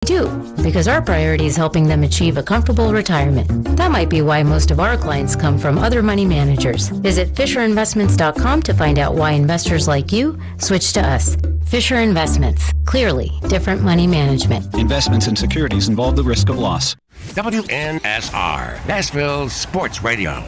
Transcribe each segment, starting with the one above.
do, because our priority is helping them achieve a comfortable retirement. That might be why most of our clients come from other money managers. Visit FisherInvestments.com to find out why investors like you switch to us. Fisher Investments. Clearly different money management. Investments in securities involve the risk of loss. WNSR, Nashville Sports Radio.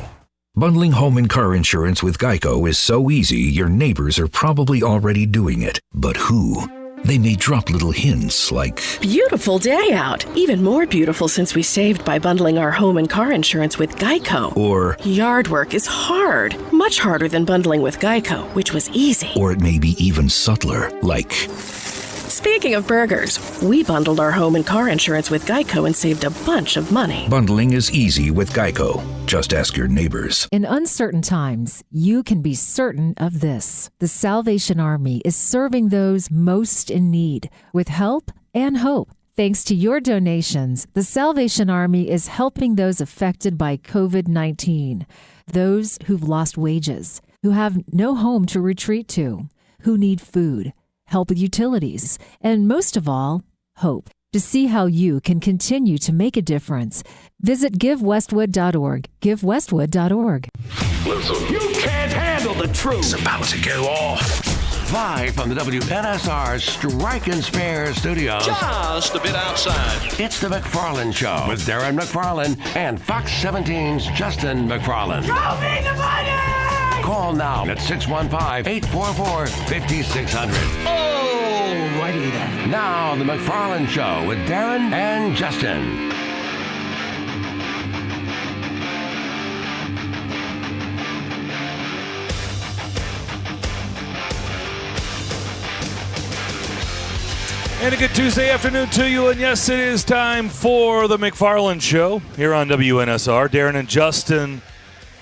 Bundling home and car insurance with Geico is so easy, your neighbors are probably already doing it. But who? They may drop little hints like, beautiful day out. Even more beautiful since we saved by bundling our home and car insurance with Geico. Or, yard work is hard. Much harder than bundling with Geico, which was easy. Or it may be even subtler, like, speaking of burgers, we bundled our home and car insurance with Geico and saved a bunch of money. Bundling is easy with Geico. Just ask your neighbors. In uncertain times, you can be certain of this. The Salvation Army is serving those most in need with help and hope. Thanks to your donations, the Salvation Army is helping those affected by COVID-19, those who've lost wages, who have no home to retreat to, who need food, help with utilities, and most of all, hope. To see how you can continue to make a difference, visit GiveWestwood.org. GiveWestwood.org. Listen, you can't handle the truth. It's about to go off. Live from the WNSR Strike and Spare Studios. Just a bit outside. It's the McFarland Show with Darren McFarland and Fox 17's Justin McFarland. Show me the money! Call now at 615-844-5600. Oh, righty then. Now, the McFarland Show with Darren and Justin. And a good Tuesday afternoon to you. And yes, it is time for the McFarland Show here on WNSR. Darren and Justin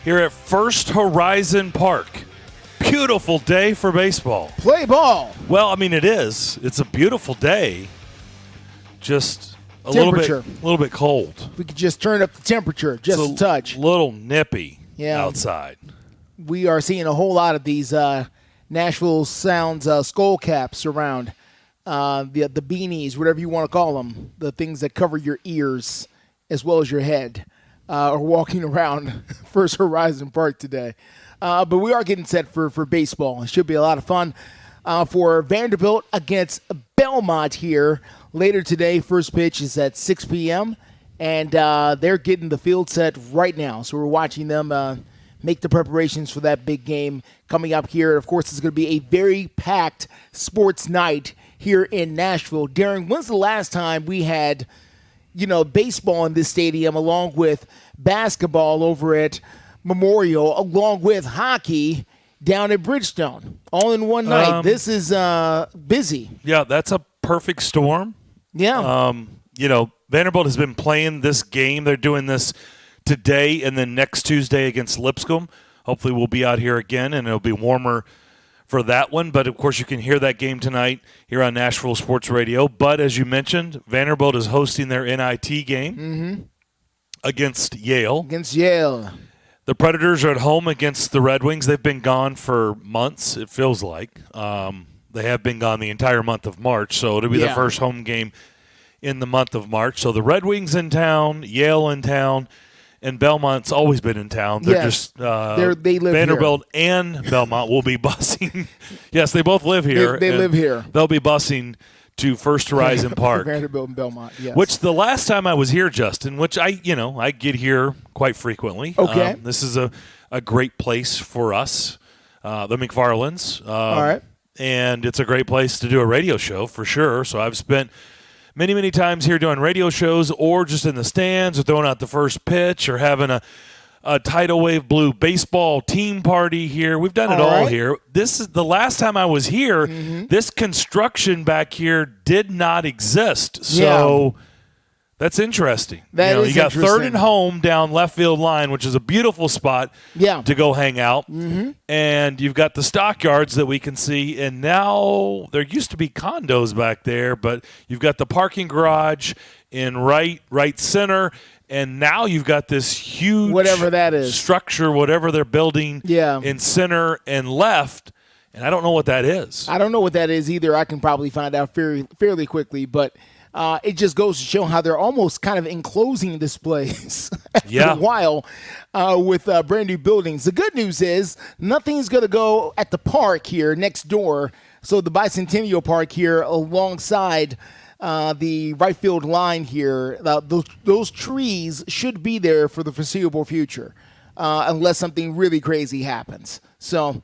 here at First Horizon Park. Beautiful day for baseball. Play ball. Well, I mean, it is. It's a beautiful day. Just a little bit cold. We could just turn up the temperature just a touch. A little nippy outside. We are seeing a whole lot of these Nashville Sounds skull caps around. The beanies, whatever you want to call them, the things that cover your ears as well as your head, are walking around First Horizon Park today. But we are getting set for baseball. It should be a lot of fun for Vanderbilt against Belmont here later today. First pitch is at 6 p.m., and they're getting the field set right now. So we're watching them make the preparations for that big game coming up here. Of course, it's going to be a very packed sports night here in Nashville. Darren, when's the last time we had, baseball in this stadium along with basketball over at Memorial, along with hockey down at Bridgestone, all in one night? This is busy. Yeah, that's a perfect storm. Yeah. Vanderbilt has been playing this game. They're doing this today and then next Tuesday against Lipscomb. Hopefully we'll be out here again, and it'll be warmer for that one. But, of course, you can hear that game tonight here on Nashville Sports Radio. But, as you mentioned, Vanderbilt is hosting their NIT game against Yale. The Predators are at home against the Red Wings. They've been gone for months, it feels like. They have been gone the entire month of March, so it'll be the first home game in the month of March. So the Red Wings in town, Yale in town, and Belmont's always been in town. They're just they live Vanderbilt here. And Belmont will be busing. Yes, they both live here. They live here. They'll be busing to First Horizon Park. Vanderbilt and Belmont, yes. Which the last time I was here, Justin, which I get here quite frequently. Okay. This is a great place for us, the McFarlands. All right. And it's a great place to do a radio show for sure. So I've spent many, many times here doing radio shows, or just in the stands, or throwing out the first pitch, or having a Tidal Wave Blue baseball team party here. We've done it all here. This is the last time I was here. This construction back here did not exist. So that's interesting. You got third and home down left field line, which is a beautiful spot to go hang out. And you've got the stockyards that we can see. And now there used to be condos back there, but you've got the parking garage in right center. And now you've got this huge whatever that is structure, whatever they're building in center and left. And I don't know what that is. I don't know what that is either. I can probably find out fairly quickly. But it just goes to show how they're almost kind of enclosing this place after Yeah. a while with brand new buildings. The good news is nothing's going to go at the park here next door. So the Bicentennial Park here alongside the right field line here, those trees should be there for the foreseeable future unless something really crazy happens. So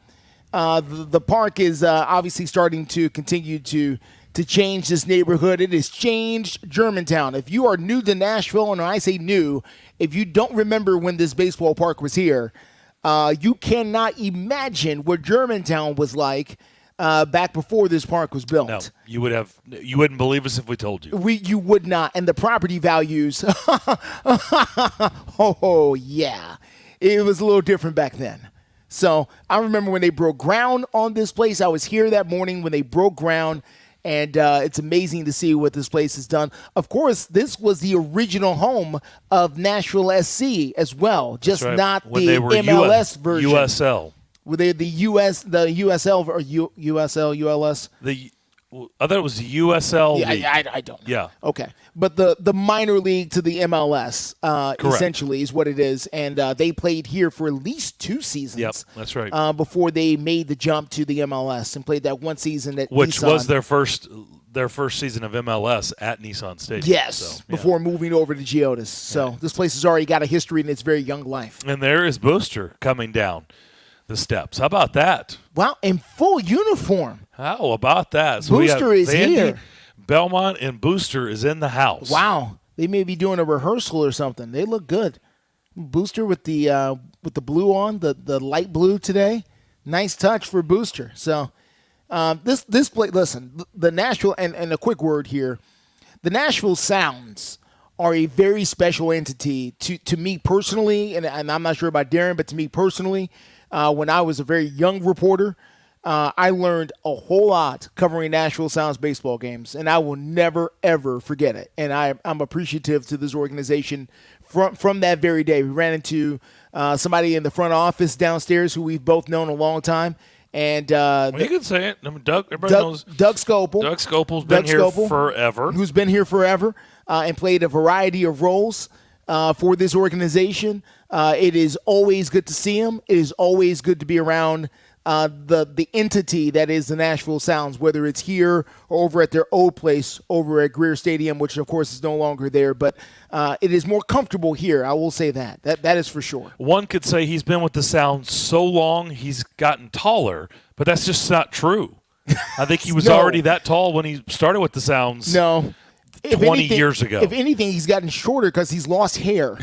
the park is obviously starting to continue to change this neighborhood. It has changed Germantown. If you are new to Nashville, and when I say new, if you don't remember when this baseball park was here, you cannot imagine what Germantown was like back before this park was built. No, you wouldn't believe us if we told you. You would not. And the property values, oh yeah, it was a little different back then. So I remember when they broke ground on this place. I was here that morning when they broke ground, and it's amazing to see what this place has done. Of course, this was the original home of Nashville SC as well, just Right. not When the they were MLS version. USL. Were they the USL or USL, ULS? I thought it was the USL. Yeah, I don't know. Yeah. Okay. But the minor league to the MLS essentially is what it is. And they played here for at least 2 seasons. Yep, that's right. Before they made the jump to the MLS and played that one season at Which Nissan. was their first season of MLS at Nissan Stadium. Yes, So, yeah. before moving over to Geodis. So this place has already got a history in its very young life. And there is Booster coming down the steps. How about that? Wow, in full uniform. How about that? So Booster we is have Vandy, here. Belmont, and Booster is in the house. Wow. They may be doing a rehearsal or something. They look good. Booster with the blue on, the light blue today. Nice touch for Booster. So this play, listen, the Nashville, and a quick word here, the Nashville Sounds are a very special entity to me personally, and I'm not sure about Darren, but to me personally, when I was a very young reporter, I learned a whole lot covering Nashville Sounds baseball games, and I will never, ever forget it. And I'm appreciative to this organization from that very day. We ran into somebody in the front office downstairs who we've both known a long time. And you can say it. I mean, everybody knows. Doug Scopel. Doug Scopel's been here forever. Who's been here forever and played a variety of roles for this organization. It is always good to see him. It is always good to be around the entity that is the Nashville Sounds, whether it's here or over at their old place over at Greer Stadium, which of course is no longer there. But it is more comfortable here. I will say that. That is for sure. One could say he's been with the Sounds so long he's gotten taller, but that's just not true. I think he was already that tall when he started with the Sounds. No. 20 years ago. If anything, he's gotten shorter because he's lost hair.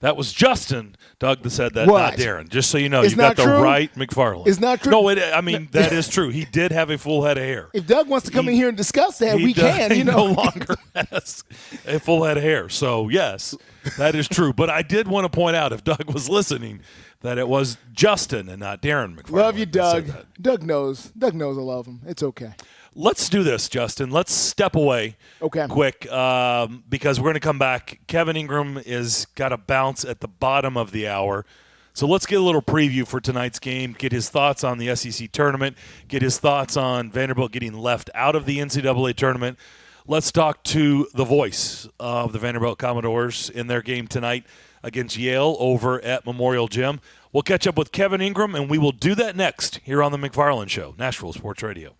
That was Justin, Doug, that said that, What? not Darren. Just so you know, It's you got not the true? right McFarland. It's not true? No, I mean, that is true. He did have a full head of hair. If Doug wants to come in here and discuss that, we can. He no longer has a full head of hair. So, yes, that is true. But I did want to point out, if Doug was listening, that it was Justin and not Darren McFarland. Love you, that said Doug. that. Doug knows. Doug knows I love him. It's okay. Let's do this, Justin. Let's step away quick because we're going to come back. Kevin Ingram is got a bounce at the bottom of the hour. So let's get a little preview for tonight's game, get his thoughts on the SEC tournament, get his thoughts on Vanderbilt getting left out of the NCAA tournament. Let's talk to the voice of the Vanderbilt Commodores in their game tonight against Yale over at Memorial Gym. We'll catch up with Kevin Ingram, and we will do that next here on the McFarland Show, Nashville Sports Radio.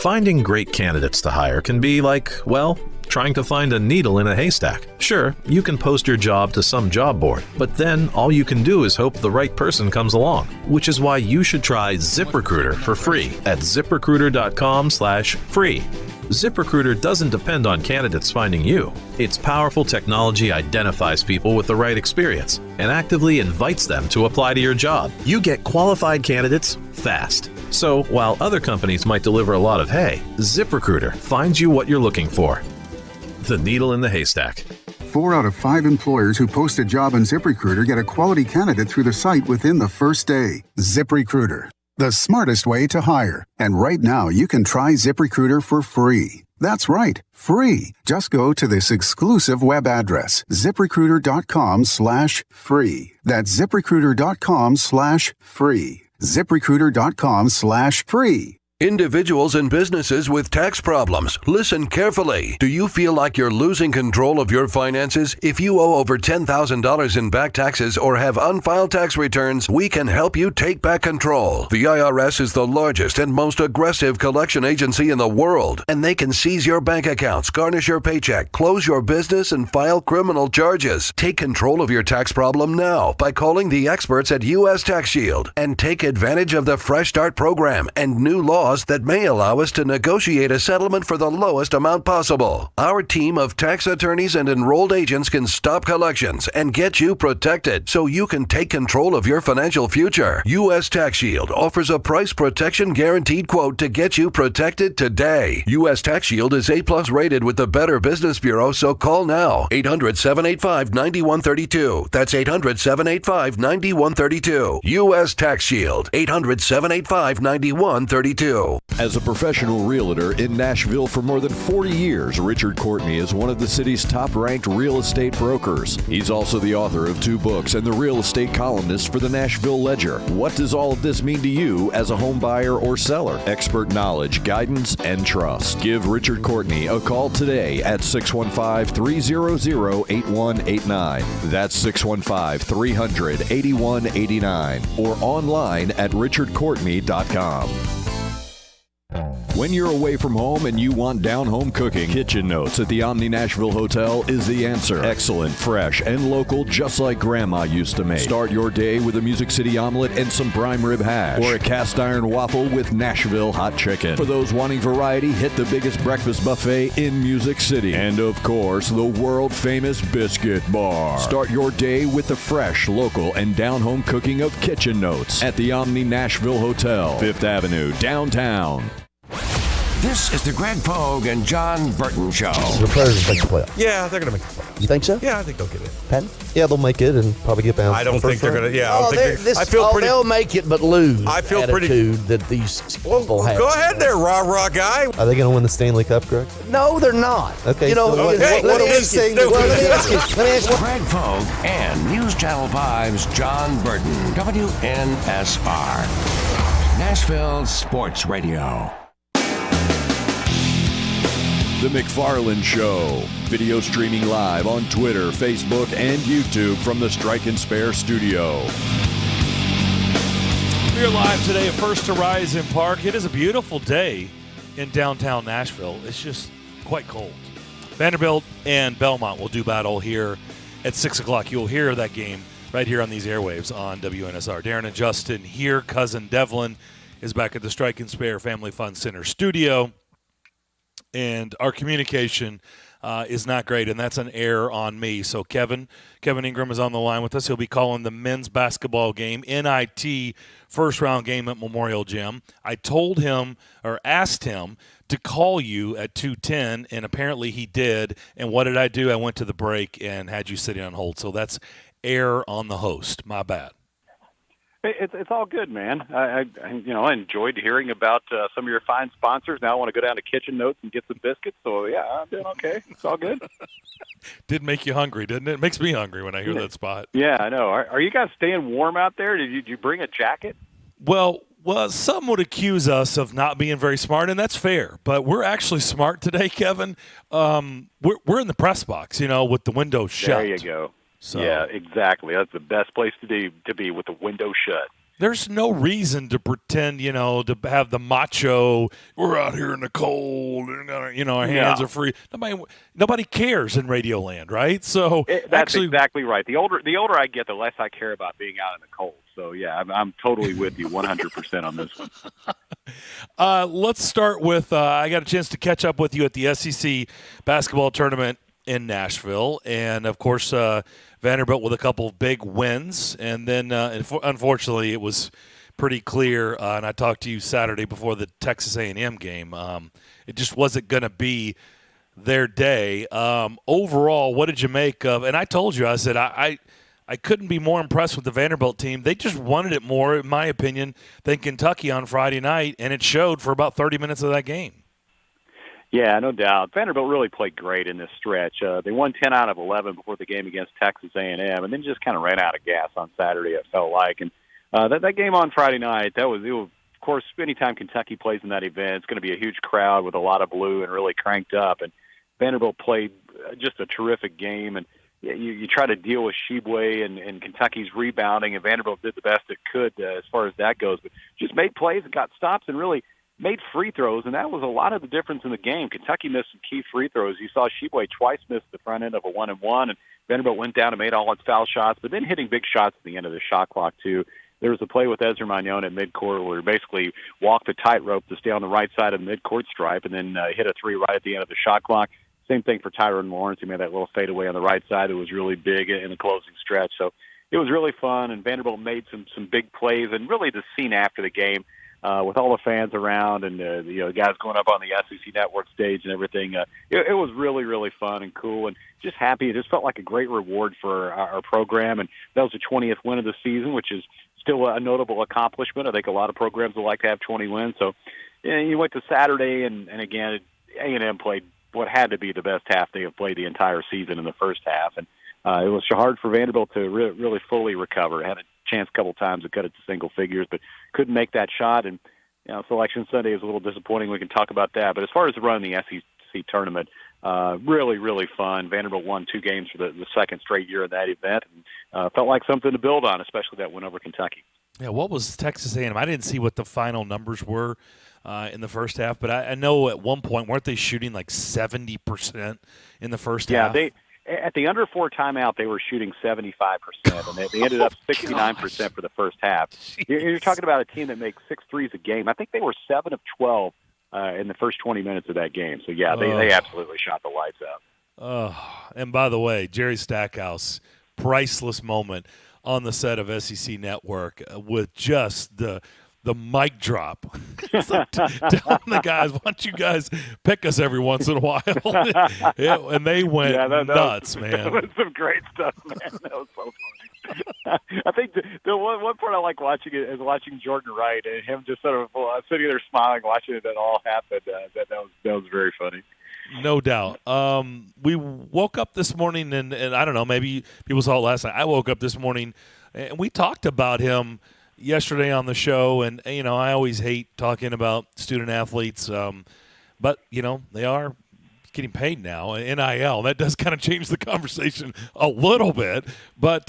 Finding great candidates to hire can be like, well, trying to find a needle in a haystack. Sure, you can post your job to some job board, but then all you can do is hope the right person comes along, which is why you should try ZipRecruiter for free at ZipRecruiter.com/free. ZipRecruiter doesn't depend on candidates finding you. Its powerful technology identifies people with the right experience and actively invites them to apply to your job. You get qualified candidates fast. So while other companies might deliver a lot of hay, ZipRecruiter finds you what you're looking for. The needle in the haystack. 4 out of 5 employers who post a job on ZipRecruiter get a quality candidate through the site within the first day. ZipRecruiter, the smartest way to hire. And right now, you can try ZipRecruiter for free. That's right, free. Just go to this exclusive web address, ZipRecruiter.com/free. That's ZipRecruiter.com/free. ZipRecruiter.com/free. Individuals and businesses with tax problems, listen carefully. Do you feel like you're losing control of your finances? If you owe over $10,000 in back taxes or have unfiled tax returns, we can help you take back control. The IRS is the largest and most aggressive collection agency in the world, and they can seize your bank accounts, garnish your paycheck, close your business, and file criminal charges. Take control of your tax problem now by calling the experts at U.S. Tax Shield and take advantage of the Fresh Start program and new laws that may allow us to negotiate a settlement for the lowest amount possible. Our team of tax attorneys and enrolled agents can stop collections and get you protected so you can take control of your financial future. U.S. Tax Shield offers a price protection guaranteed quote to get you protected today. U.S. Tax Shield is A+ rated with the Better Business Bureau, so call now. 800-785-9132. That's 800-785-9132. U.S. Tax Shield. 800-785-9132. As a professional realtor in Nashville for more than 40 years, Richard Courtney is one of the city's top-ranked real estate brokers. He's also the author of 2 books and the real estate columnist for the Nashville Ledger. What does all of this mean to you as a home buyer or seller? Expert knowledge, guidance, and trust. Give Richard Courtney a call today at 615-300-8189. That's 615-300-8189 or online at richardcourtney.com. When you're away from home and you want down-home cooking, Kitchen Notes at the Omni Nashville Hotel is the answer. Excellent, fresh, and local, just like Grandma used to make. Start your day with a Music City omelet and some prime rib hash, or a cast-iron waffle with Nashville hot chicken. For those wanting variety, hit the biggest breakfast buffet in Music City. And, of course, the world-famous Biscuit Bar. Start your day with the fresh, local, and down-home cooking of Kitchen Notes at the Omni Nashville Hotel, 5th Avenue, downtown. This is the Greg Pogue and John Burton Show. The Predators make the playoffs. Yeah, they're going to make the playoffs. You think so? Yeah, I think they'll get it. Penn? Yeah, they'll make it and probably get bounced. I don't think they're going to. Yeah, I feel pretty. They'll make it but lose. I feel attitude that these people have. Go ahead there, rah-rah guy. Are they going to win the Stanley Cup, Greg? No, they're not. Okay. You know, let me ask you. Greg Pogue and News Channel 5's John Burton, WNSR, Nashville Sports Radio. The McFarland Show. Video streaming live on Twitter, Facebook, and YouTube from the Strike and Spare studio. We're live today at First Horizon Park. It is a beautiful day in downtown Nashville. It's just quite cold. Vanderbilt and Belmont will do battle here at 6 o'clock. You'll hear that game right here on these airwaves on WNSR. Darren and Justin here. Cousin Devlin is back at the Strike and Spare Family Fun Center studio. And our communication is not great, and that's an error on me. So Kevin Ingram is on the line with us. He'll be calling the men's basketball game, NIT first-round game at Memorial Gym. I told him or asked him to call you at 2:10, and apparently he did. And what did I do? I went to the break and had you sitting on hold. So that's error on the host. My bad. It's all good, man. I enjoyed hearing about some of your fine sponsors. Now I want to go down to Kitchen Notes and get some biscuits. So yeah, I'm doing okay. It's all good. Did make you hungry, didn't it? It makes me hungry when I hear that spot. Yeah, I know. Are you guys staying warm out there? Did you bring a jacket? Well, some would accuse us of not being very smart, and that's fair. But we're actually smart today, Kevin. We're in the press box, with the window shut. There you go. So, yeah, exactly. That's the best place to be with the window shut. There's no reason to pretend, to have the macho, we're out here in the cold, and our hands are free. Nobody cares in Radio Land, right? So that's exactly right. The older I get, the less I care about being out in the cold. So, yeah, I'm totally with you 100% on this one. Let's start with I got a chance to catch up with you at the SEC basketball tournament in Nashville, and, of course, Vanderbilt with a couple of big wins, and then unfortunately it was pretty clear, and I talked to you Saturday before the Texas A&M game. It just wasn't going to be their day. Overall, what did you make of – and I told you, I said I couldn't be more impressed with the Vanderbilt team. They just wanted it more, in my opinion, than Kentucky on Friday night, and it showed for about 30 minutes of that game. Yeah, no doubt. Vanderbilt really played great in this stretch. They won 10 out of 11 before the game against Texas A&M, and then just kind of ran out of gas on Saturday, it felt like. And that game on Friday night, it was, of course, anytime Kentucky plays in that event, it's going to be a huge crowd with a lot of blue and really cranked up. And Vanderbilt played just a terrific game. And you try to deal with Sheboy and Kentucky's rebounding, and Vanderbilt did the best it could as far as that goes. But just made plays and got stops and really made free throws, and that was a lot of the difference in the game. Kentucky missed some key free throws. You saw Sheboy twice miss the front end of a 1-and-1, and Vanderbilt went down and made all its foul shots, but then hitting big shots at the end of the shot clock, too. There was a play with Ezra Magnon at midcourt where he basically walked the tightrope to stay on the right side of the midcourt stripe and then hit a three right at the end of the shot clock. Same thing for Tyrone Lawrence. He made that little fadeaway on the right side that was really big in the closing stretch. So it was really fun, and Vanderbilt made some big plays. And really the scene after the game with all the fans around and the guys going up on the SEC Network stage and everything, it was really, really fun and cool and just happy. It just felt like a great reward for our program. And that was the 20th win of the season, which is still a notable accomplishment. I think a lot of programs would like to have 20 wins. So you went to Saturday, and again, A&M played what had to be the best half they have played the entire season in the first half. And it was hard for Vanderbilt to really fully recover. Had a chance a couple times to cut it to single figures, but couldn't make that shot. And Selection Sunday is a little disappointing. We can talk about that. But as far as the run in the SEC tournament, really, really fun. Vanderbilt won 2 games for the second straight year of that event. And, felt like something to build on, especially that win over Kentucky. Yeah, what was Texas A&M? I didn't see what the final numbers were in the first half, but I know at one point, weren't they shooting like 70% in the first half? Yeah, at the under 4 timeout, they were shooting 75%, and they ended up 69% for the first half. You're talking about a team that makes 6 threes a game. I think they were 7 of 12 in the first 20 minutes of that game. So, yeah, they absolutely shot the lights out. And by the way, Jerry Stackhouse, priceless moment on the set of SEC Network with just the mic drop. Telling the guys, why don't you guys pick us every once in a while? And they went nuts, man. That was some great stuff, man. That was so funny. I think the one part I like watching it is watching Jordan Wright and him just sort of sitting there smiling, watching it all happen. That was very funny. No doubt. We woke up this morning, and I don't know, maybe people saw it last night. I woke up this morning, and we talked about him yesterday on the show, and I always hate talking about student athletes, but they are getting paid now, NIL. That does kind of change the conversation a little bit, but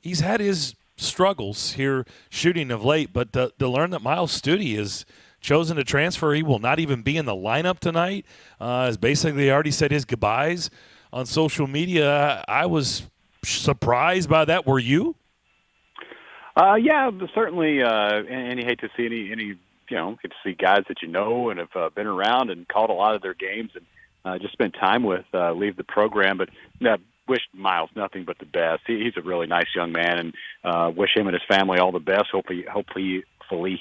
he's had his struggles here shooting of late, but to learn that Miles Studi is chosen to transfer, he will not even be in the lineup tonight, as basically already said his goodbyes on social media. I was surprised by that. Were you? Yeah, certainly, and you hate to see any get to see guys that and have been around and called a lot of their games and just spent time with leave the program. But wish Miles nothing but the best. He's a really nice young man, and wish him and his family all the best. Hopefully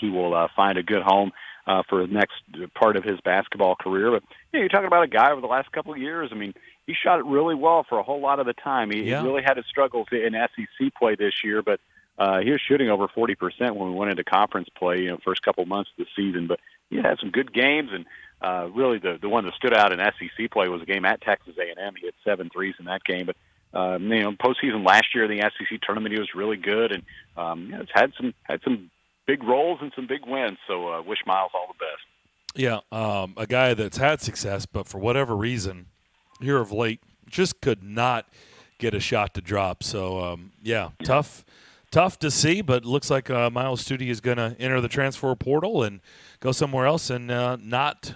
he will find a good home for the next part of his basketball career. But you're talking about a guy over the last couple of years. I mean, he shot it really well for a whole lot of the time. He really had his struggles in SEC play this year, but he was shooting over 40% when we went into conference play, first couple months of the season. But he had some good games, and really the one that stood out in SEC play was a game at Texas A&M. He had 7 threes in that game. But postseason last year in the SEC tournament, he was really good, and it's had some big roles and some big wins. So wish Miles all the best. Yeah, a guy that's had success, but for whatever reason, here of late, just could not get a shot to drop. So tough to see, but looks like Miles Studi is going to enter the transfer portal and go somewhere else and not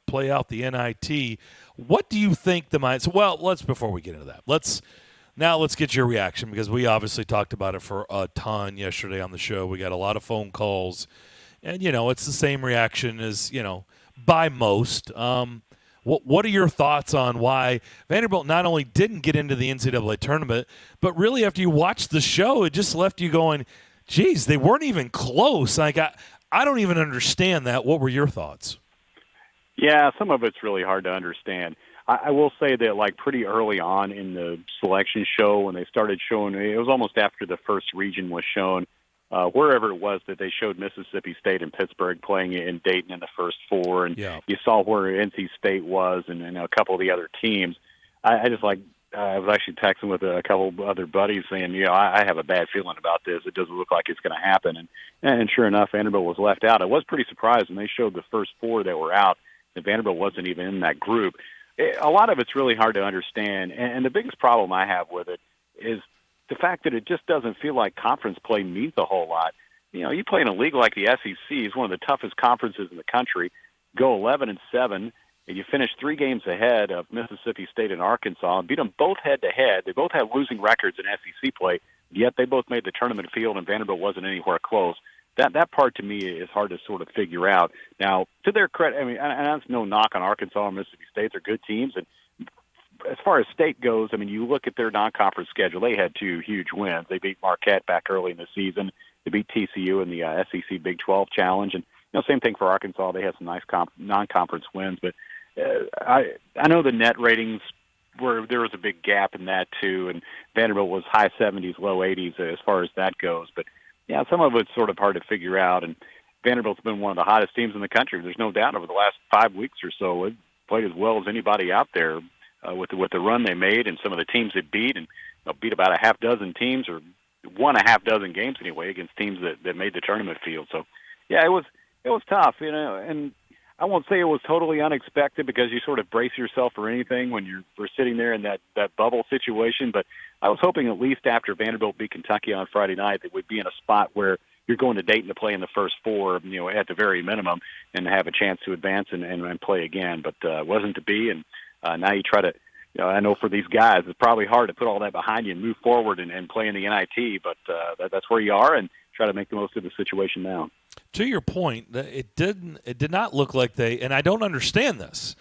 play out the NIT. What do you think before we get into that, let's get your reaction, because we obviously talked about it for a ton yesterday on the show. We got a lot of phone calls, and it's the same reaction as by most. What are your thoughts on why Vanderbilt not only didn't get into the NCAA tournament, but really after you watched the show, it just left you going, geez, they weren't even close. Like, I don't even understand that. What were your thoughts? Yeah, some of it's really hard to understand. I will say that, pretty early on in the selection show, when they started showing, it was almost after the first region was shown, wherever it was that they showed Mississippi State and Pittsburgh playing in Dayton in the first 4, and you saw where NC State was and a couple of the other teams. I just I was actually texting with a couple of other buddies saying, I have a bad feeling about this. It doesn't look like it's going to happen. And sure enough, Vanderbilt was left out. I was pretty surprised when they showed the first 4 that were out, that Vanderbilt wasn't even in that group. A lot of it's really hard to understand. And the biggest problem I have with it is the fact that it just doesn't feel like conference play means a whole lot. You play in a league like the SEC, is one of the toughest conferences in the country, go 11-7, and you finish 3 games ahead of Mississippi State and Arkansas, and beat them both head-to-head. They both have losing records in SEC play, yet they both made the tournament field, and Vanderbilt wasn't anywhere close. That part, to me, is hard to sort of figure out. Now, to their credit, and that's no knock on Arkansas and Mississippi State. They're good teams, and as far as state goes, you look at their non-conference schedule. They had 2 huge wins. They beat Marquette back early in the season. They beat TCU in the SEC Big 12 Challenge, and same thing for Arkansas. They had some nice non-conference wins, but I know the net ratings there was a big gap in that too, and Vanderbilt was high 70s, low 80s as far as that goes. But yeah, some of it's sort of hard to figure out, and Vanderbilt's been one of the hottest teams in the country. There's no doubt over the last 5 weeks or so. It played as well as anybody out there with the run they made and some of the teams they beat, and beat about a half dozen teams or won a half dozen games anyway against teams that made the tournament field. So yeah, it was tough, and I won't say it was totally unexpected because you sort of brace yourself for anything when we're sitting there in that bubble situation. But I was hoping at least after Vanderbilt beat Kentucky on Friday night that we'd be in a spot where you're going to Dayton to play in the first 4, at the very minimum, and have a chance to advance and play again. But it wasn't to be, and now you try to. I know for these guys it's probably hard to put all that behind you and move forward and play in the NIT, but that's where you are, and try to make the most of the situation now. To your point, it did not look like they, and I don't understand this.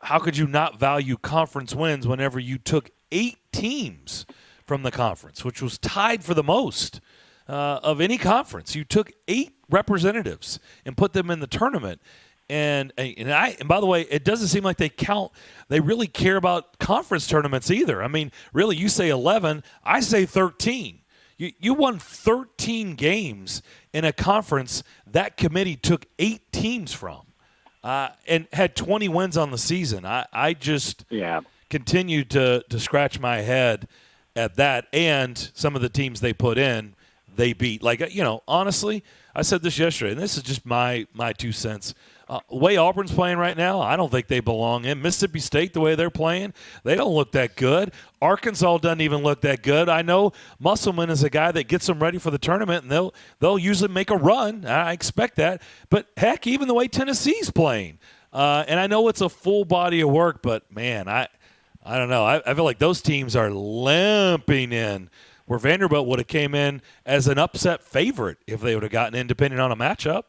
How could you not value conference wins whenever you took 8 teams from the conference, which was tied for the most of any conference? You took 8 representatives and put them in the tournament. And by the way, it doesn't seem like they really care about conference tournaments either. Really, you say 11, I say 13. You won 13 games in a conference that committee took 8 teams from and had 20 wins on the season. I just continue to scratch my head at that, and some of the teams they put in, they beat. Honestly, I said this yesterday, and this is just my 2 cents. The way Auburn's playing right now, I don't think they belong in. Mississippi State, the way they're playing, they don't look that good. Arkansas doesn't even look that good. I know Musselman is a guy that gets them ready for the tournament, and they'll usually make a run. I expect that. But, heck, even the way Tennessee's playing. And I know it's a full body of work, but, man, I don't know. I feel like those teams are limping in, where Vanderbilt would have came in as an upset favorite if they would have gotten in, depending on a matchup.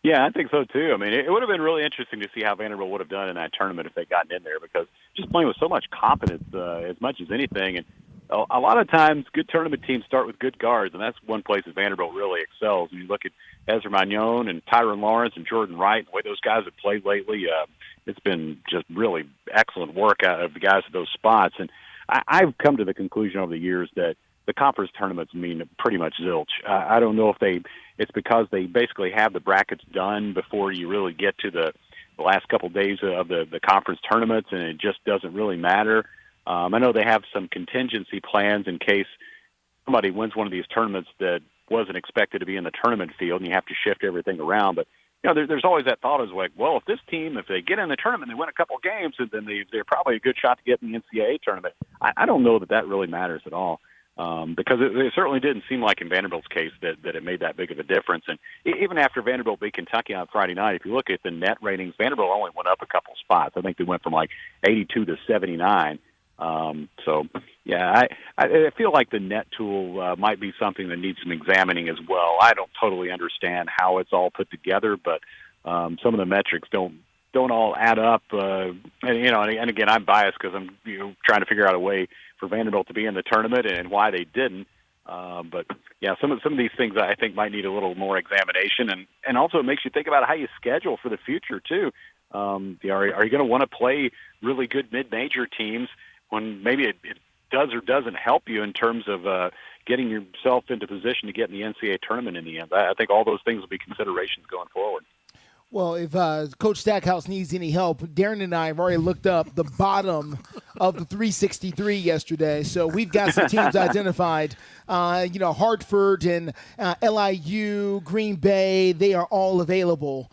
Yeah, I think so, too. It would have been really interesting to see how Vanderbilt would have done in that tournament if they'd gotten in there, because just playing with so much confidence as much as anything. And a lot of times good tournament teams start with good guards, and that's one place that Vanderbilt really excels. When you look at Ezra Magnon and Tyron Lawrence and Jordan Wright, the way those guys have played lately, it's been just really excellent work out of the guys at those spots. And I've come to the conclusion over the years that the conference tournaments mean pretty much zilch. I don't know if it's because they basically have the brackets done before you really get to the last couple days of the conference tournaments, and it just doesn't really matter. I know they have some contingency plans in case somebody wins one of these tournaments that wasn't expected to be in the tournament field, and you have to shift everything around. But there's always that thought is like, well, if this team, if they get in the tournament, they win a couple of games, then they're probably a good shot to get in the NCAA tournament. I don't know that really matters at all. Because it certainly didn't seem like in Vanderbilt's case that it made that big of a difference. And even after Vanderbilt beat Kentucky on Friday night, if you look at the net ratings, Vanderbilt only went up a couple spots. I think they went from 82 to 79. So, yeah, I feel like the net tool might be something that needs some examining as well. I don't totally understand how it's all put together, but some of the metrics don't all add up. And again, I'm biased because I'm trying to figure out a way for Vanderbilt to be in the tournament and why they didn't. But yeah, some of these things I think might need a little more examination, and also it makes you think about how you schedule for the future too. Are you going to want to play really good mid-major teams when maybe it does or doesn't help you in terms of getting yourself into position to get in the NCAA tournament in the end? I think all those things will be considerations going forward. Well, if Coach Stackhouse needs any help, Darren and I have already looked up the bottom of the 363 yesterday. So we've got some teams identified. Hartford and LIU, Green Bay, they are all available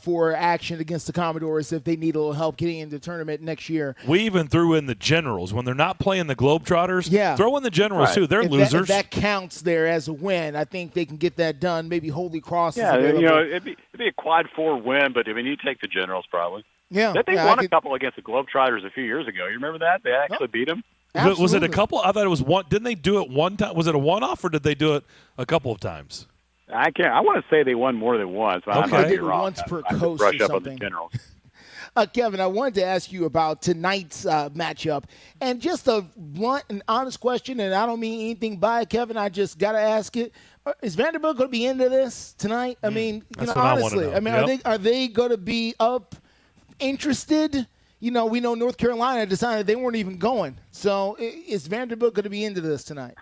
for action against the Commodores if they need a little help getting into the tournament next year. We even threw in the Generals. When they're not playing the Globetrotters, throw in the Generals, too. They're losers. If that counts there as a win, I think they can get that done. Maybe Holy Cross is available. It'd be a quad 4 win, but you take the Generals probably. Yeah. They won a couple against the Globetrotters a few years ago. You remember that? They actually beat them. Absolutely. Was it a couple? I thought it was one. Didn't they do it one time? Was it a one-off, or did they do it a couple of times? I want to say they won more than once. But I might be wrong. Once per coast brush or up on the something. Generals. Kevin, I wanted to ask you about tonight's matchup. And just a blunt and honest question, and I don't mean anything by it, Kevin. I just got to ask it. Is Vanderbilt going to be into this tonight? I mean, honestly. Are they going to be up, interested? We know North Carolina decided they weren't even going. So is Vanderbilt going to be into this tonight?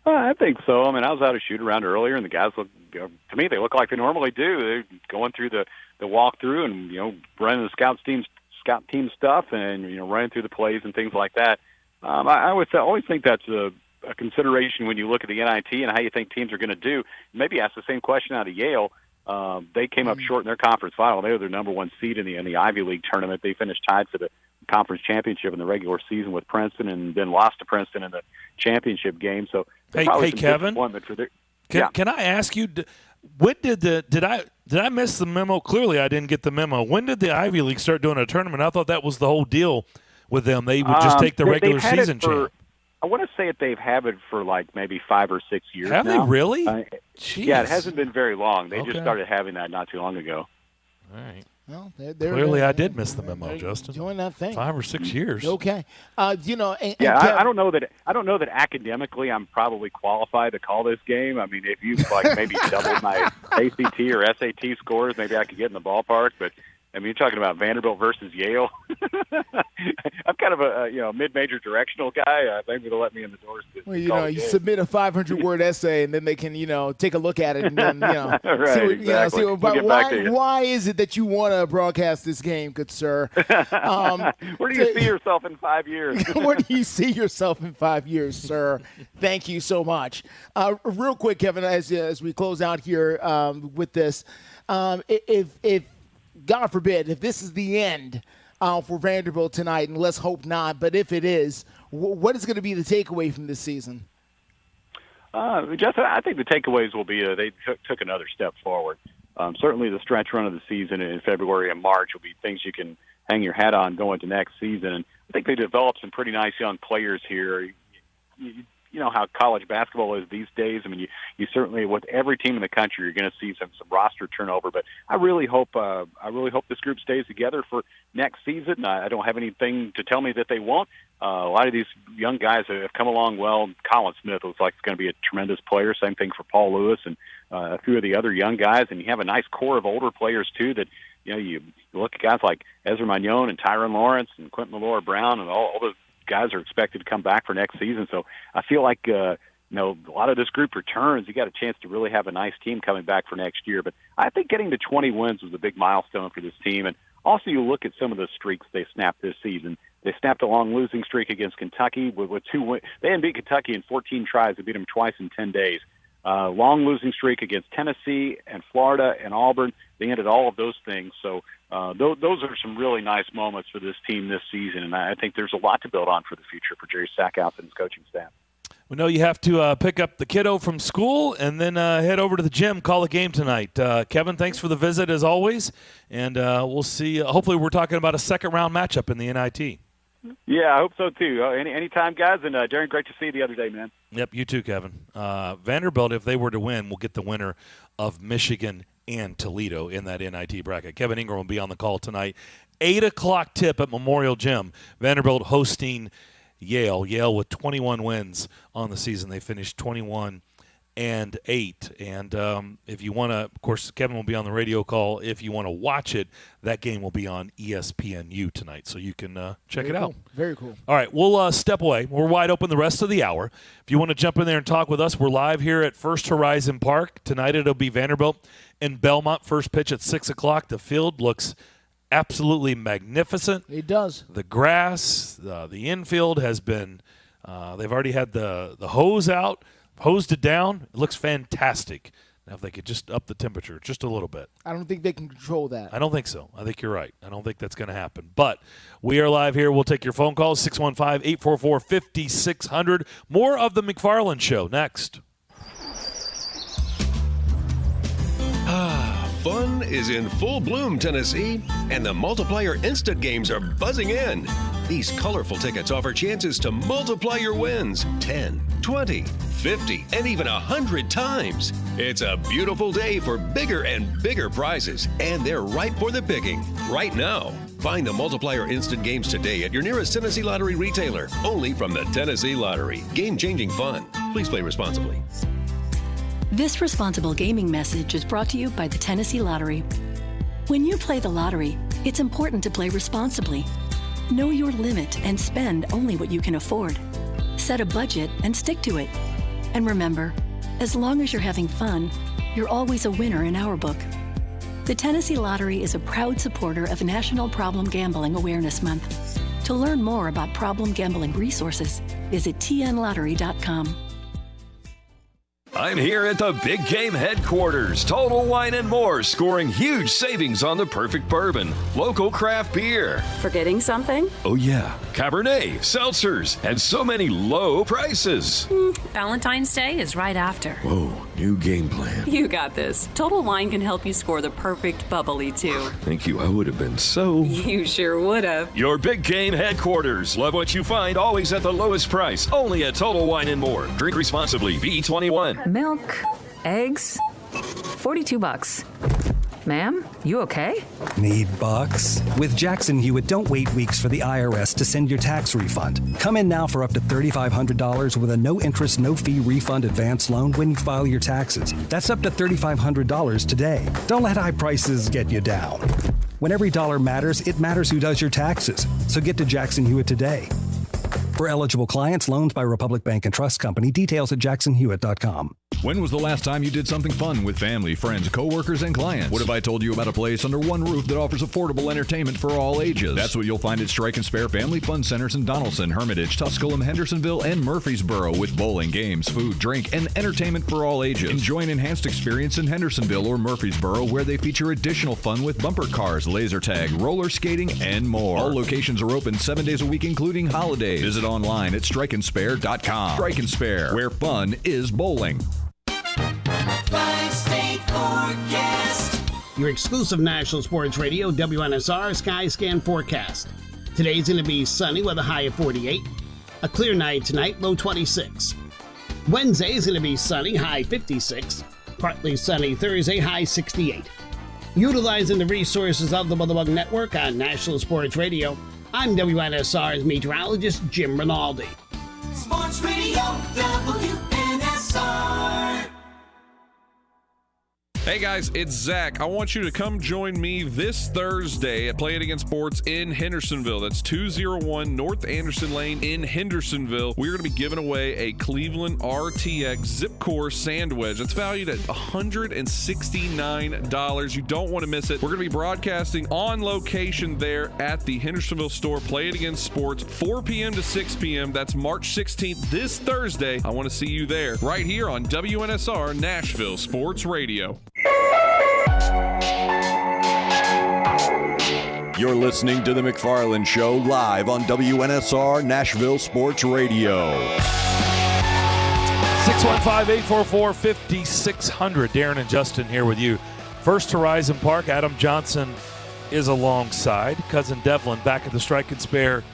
I think so. I mean, I was out a shoot around earlier, and the guys look, to me, they look like they normally do. They're going through the walkthrough and running the scout team stuff, and running through the plays and things like that. I always think that's a consideration when you look at the NIT and how you think teams are going to do. Maybe ask the same question out of Yale. They came up short in their conference final. They were their number 1 seed in the Ivy League tournament. They finished tied for the conference championship in the regular season with Princeton, and then lost to Princeton in the championship game. So, hey, Kevin, can I ask you? When did I miss the memo? Clearly, I didn't get the memo. When did the Ivy League start doing a tournament? I thought that was the whole deal with them. They would just take the regular season champ. I want to say they've had it for like maybe 5 or 6 years. Have now. they really? Yeah, it hasn't been very long. They just started having that not too long ago. All right. Well, clearly, I did miss the memo, Justin. Doing that thing. 5 or 6 years. Okay. I don't know that academically I'm probably qualified to call this game. I mean, if you maybe doubled my ACT or SAT scores, maybe I could get in the ballpark. But I mean, you're talking about Vanderbilt versus Yale. I'm kind of a mid-major directional guy. Maybe they'll let me in the doors. You submit a 500-word essay, and then they can take a look at it, and then right, exactly. Why is it that you want to broadcast this game, good sir? Where do you see yourself in 5 years? Where do you see yourself in 5 years, sir? Thank you so much. Real quick, Kevin, as we close out here with this, if God forbid, if this is the end for Vanderbilt tonight, and let's hope not, but if it is, what is going to be the takeaway from this season? Justin, I think the takeaways will be they took another step forward. Certainly the stretch run of the season in February and March will be things you can hang your hat on going to next season. And I think they developed some pretty nice young players here. You know how college basketball is these days. I mean, you certainly, with every team in the country, you're going to see some roster turnover. But I really hope this group stays together for next season. I don't have anything to tell me that they won't. A lot of these young guys have come along well. Colin Smith looks like he's going to be a tremendous player. Same thing for Paul Lewis and a few of the other young guys. And you have a nice core of older players too. That you look at guys like Ezra Magnon and Tyron Lawrence and Quentin Malora Brown, and all those guys are expected to come back for next season. So I feel like a lot of this group returns. You got a chance to really have a nice team coming back for next year. But I think getting to 20 wins was a big milestone for this team. And also you look at some of the streaks they snapped this season. They snapped a long losing streak against Kentucky with 2 wins. They didn't beat Kentucky in 14 tries. They beat them twice in 10 days. Long losing streak against Tennessee and Florida and Auburn. They ended all of those things. So those are some really nice moments for this team this season, and I think there's a lot to build on for the future for Jerry Stackhouse and his coaching staff. We know you have to pick up the kiddo from school and then head over to the gym, call a game tonight. Kevin, thanks for the visit as always, and we'll see. Hopefully we're talking about a second-round matchup in the NIT. Yeah, I hope so, too. Anytime, guys, and Darren, great to see you the other day, man. Yep, you too, Kevin. Vanderbilt, if they were to win, will get the winner of Michigan and Toledo in that NIT bracket. Kevin Ingram will be on the call tonight. 8 o'clock tip at Memorial Gym. Vanderbilt hosting Yale. Yale with 21 wins on the season. They finished 21-8. And if you want to, of course, Kevin will be on the radio call. If you want to watch it, that game will be on ESPNU tonight, so you can check it out. Very cool. All right, we'll step away. We're wide open the rest of the hour. If you want to jump in there and talk with us, we're live here at First Horizon Park. Tonight it'll be Vanderbilt and Belmont. First pitch at 6 o'clock. The field looks absolutely magnificent. It does. The grass, the infield has been, they've already had the hose out, hosed it down. It looks fantastic. Now, if they could just up the temperature just a little bit. I don't think they can control that. I don't think so. I think you're right. I don't think that's going to happen. But we are live here. We'll take your phone calls, 615-844-5600. More of the McFarland Show next. Fun is in full bloom, Tennessee, and the Multiplier Instant Games are buzzing in. These colorful tickets offer chances to multiply your wins 10, 20, 50, and even 100 times. It's a beautiful day for bigger and bigger prizes, and they're ripe for the picking right now. Find the Multiplier Instant Games today at your nearest Tennessee Lottery retailer, only from the Tennessee Lottery. Game-changing fun. Please play responsibly. This responsible gaming message is brought to you by the Tennessee Lottery. When you play the lottery, it's important to play responsibly. Know your limit and spend only what you can afford. Set a budget and stick to it. And remember, as long as you're having fun, you're always a winner in our book. The Tennessee Lottery is a proud supporter of National Problem Gambling Awareness Month. To learn more about problem gambling resources, visit tnlottery.com. I'm here at the Big Game headquarters. Total Wine and More, scoring huge savings on the perfect bourbon. Local craft beer. Forgetting something? Oh yeah, Cabernet, seltzers, and so many low prices. Valentine's Day is right after. Whoa, new game plan. You got this. Total Wine can help you score the perfect bubbly, too. Thank you, I would have been so... You sure would have. Your Big Game headquarters. Love what you find, always at the lowest price. Only at Total Wine and More. Drink responsibly. B21. Milk, eggs, $42. Ma'am, you okay? Need bucks? With Jackson Hewitt, don't wait weeks for the IRS to send your tax refund. Come in now for up to $3,500 with a no-interest, no-fee refund advance loan when you file your taxes. That's up to $3,500 today. Don't let high prices get you down. When every dollar matters, it matters who does your taxes. So get to Jackson Hewitt today. For eligible clients, loans by Republic Bank and Trust Company. Details at jacksonhewitt.com. When was the last time you did something fun with family, friends, coworkers, and clients? What if I told you about a place under one roof that offers affordable entertainment for all ages? That's what you'll find at Strike and Spare Family Fun Centers in Donaldson, Hermitage, Tusculum, Hendersonville, and Murfreesboro, with bowling, games, food, drink, and entertainment for all ages. Enjoy an enhanced experience in Hendersonville or Murfreesboro, where they feature additional fun with bumper cars, laser tag, roller skating, and more. All locations are open 7 days a week, including holidays. Visit online at strikeandspare.com. Strike and Spare, where fun is bowling. Five-state forecast. Your exclusive National Sports Radio WNSR Sky Scan forecast. Today's going to be sunny with a high of 48. A clear night tonight, low 26. Wednesday is going to be sunny, high 56. Partly sunny Thursday, high 68. Utilizing the resources of the Billabong Network on National Sports Radio, I'm WNSR's meteorologist, Jim Rinaldi. Sports Radio WNSR. Hey guys, it's Zach. I want you to come join me this Thursday at Play It Again Sports in Hendersonville. That's 201 North Anderson Lane in Hendersonville. We're going to be giving away a Cleveland RTX Zip Core Sand Wedge. That's valued at $169. You don't want to miss it. We're going to be broadcasting on location there at the Hendersonville store. Play It Again Sports, 4 p.m. to 6 p.m. That's March 16th, this Thursday. I want to see you there, right here on WNSR Nashville Sports Radio. You're listening to The McFarland Show live on WNSR Nashville Sports Radio. 615-844-5600. Darren and Justin here with you. First Horizon Park, Adam Johnson is alongside. Cousin Devlin back at the Strike and Spare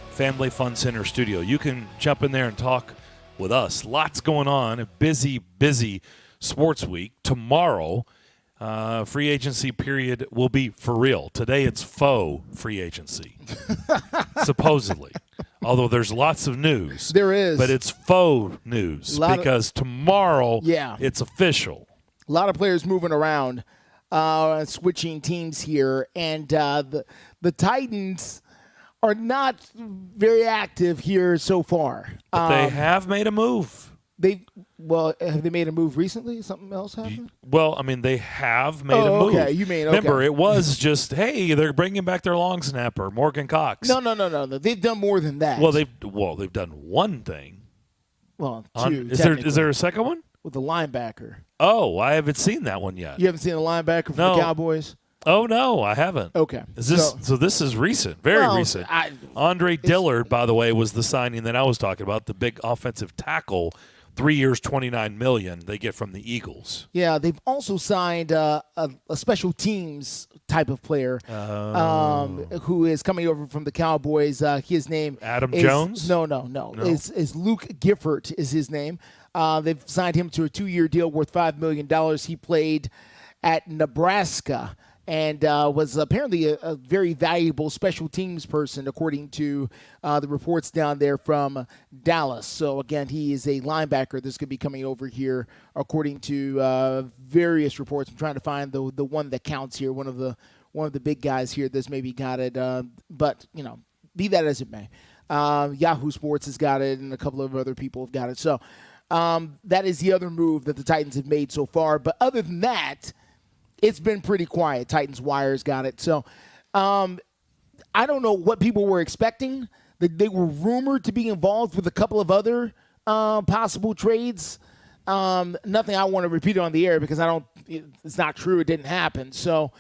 Family Fun Center studio. You can jump in there and talk with us. Lots going on. A busy sports week. Tomorrow, free agency period will be for real. Today it's faux free agency, supposedly. Although there's lots of news. There is. But it's faux news because tomorrow it's official. A lot of players moving around, switching teams here. And the Titans are not very active here so far. But they have made a move. Well, have they made a move recently? Something else happened? Well, I mean, they have made a move. Okay. You mean, okay. Remember, it was just, hey, they're bringing back their long snapper, Morgan Cox. No. They've done more than that. Well, they've done one thing. Well, two. Is there a second one? With the linebacker. Oh, I haven't seen that one yet. You haven't seen the linebacker from the Cowboys? Oh, no, I haven't. Okay. So this is recent, very recent. Andre Dillard, by the way, was the signing that I was talking about, the big offensive tackle, 3 years, $29 million they get from the Eagles. Yeah, they've also signed a special teams type of player who is coming over from the Cowboys. His name Adam is, Jones? No. Is Luke Gifford is his name. They've signed him to a 2-year deal worth $5 million. He played at Nebraska and was apparently a very valuable special teams person, according to the reports down there from Dallas. So, again, he is a linebacker that's going to be coming over here, according to various reports. I'm trying to find the one that counts here, one of the big guys here that's maybe got it. But, be that as it may. Yahoo Sports has got it, and a couple of other people have got it. So, that is the other move that the Titans have made so far. But other than that, it's been pretty quiet. Titans Wire's got it. So I don't know what people were expecting. They were rumored to be involved with a couple of other possible trades. Nothing I want to repeat on the air because it's not true. It didn't happen. So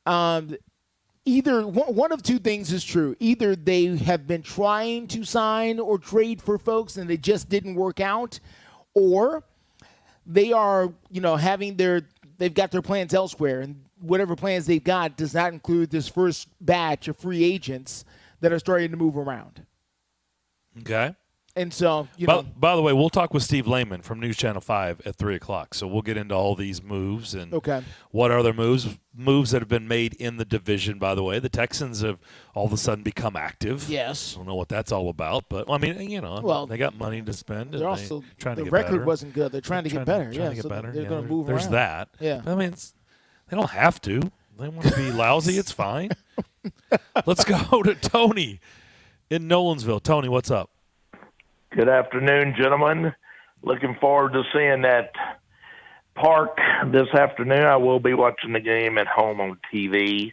either one of two things is true. Either they have been trying to sign or trade for folks and it just didn't work out, or they are, they've got their plans elsewhere, and whatever plans they've got does not include this first batch of free agents that are starting to move around. Okay. And so, By the way, we'll talk with Steve Lehman from News Channel 5 at 3 o'clock. So we'll get into all these moves and what other moves that have been made in the division, by the way. The Texans have all of a sudden become active. Yes. I don't know what that's all about, but, I mean, they got money to spend. They're also, trying to the get record better. wasn't good. They're trying to get better. Trying to get better. They're going to move There's around. that. Yeah. I mean, they don't have to. They want to be lousy. It's fine. Let's go to Tony in Nolensville. Tony, what's up? Good afternoon, gentlemen. Looking forward to seeing that park this afternoon. I will be watching the game at home on TV.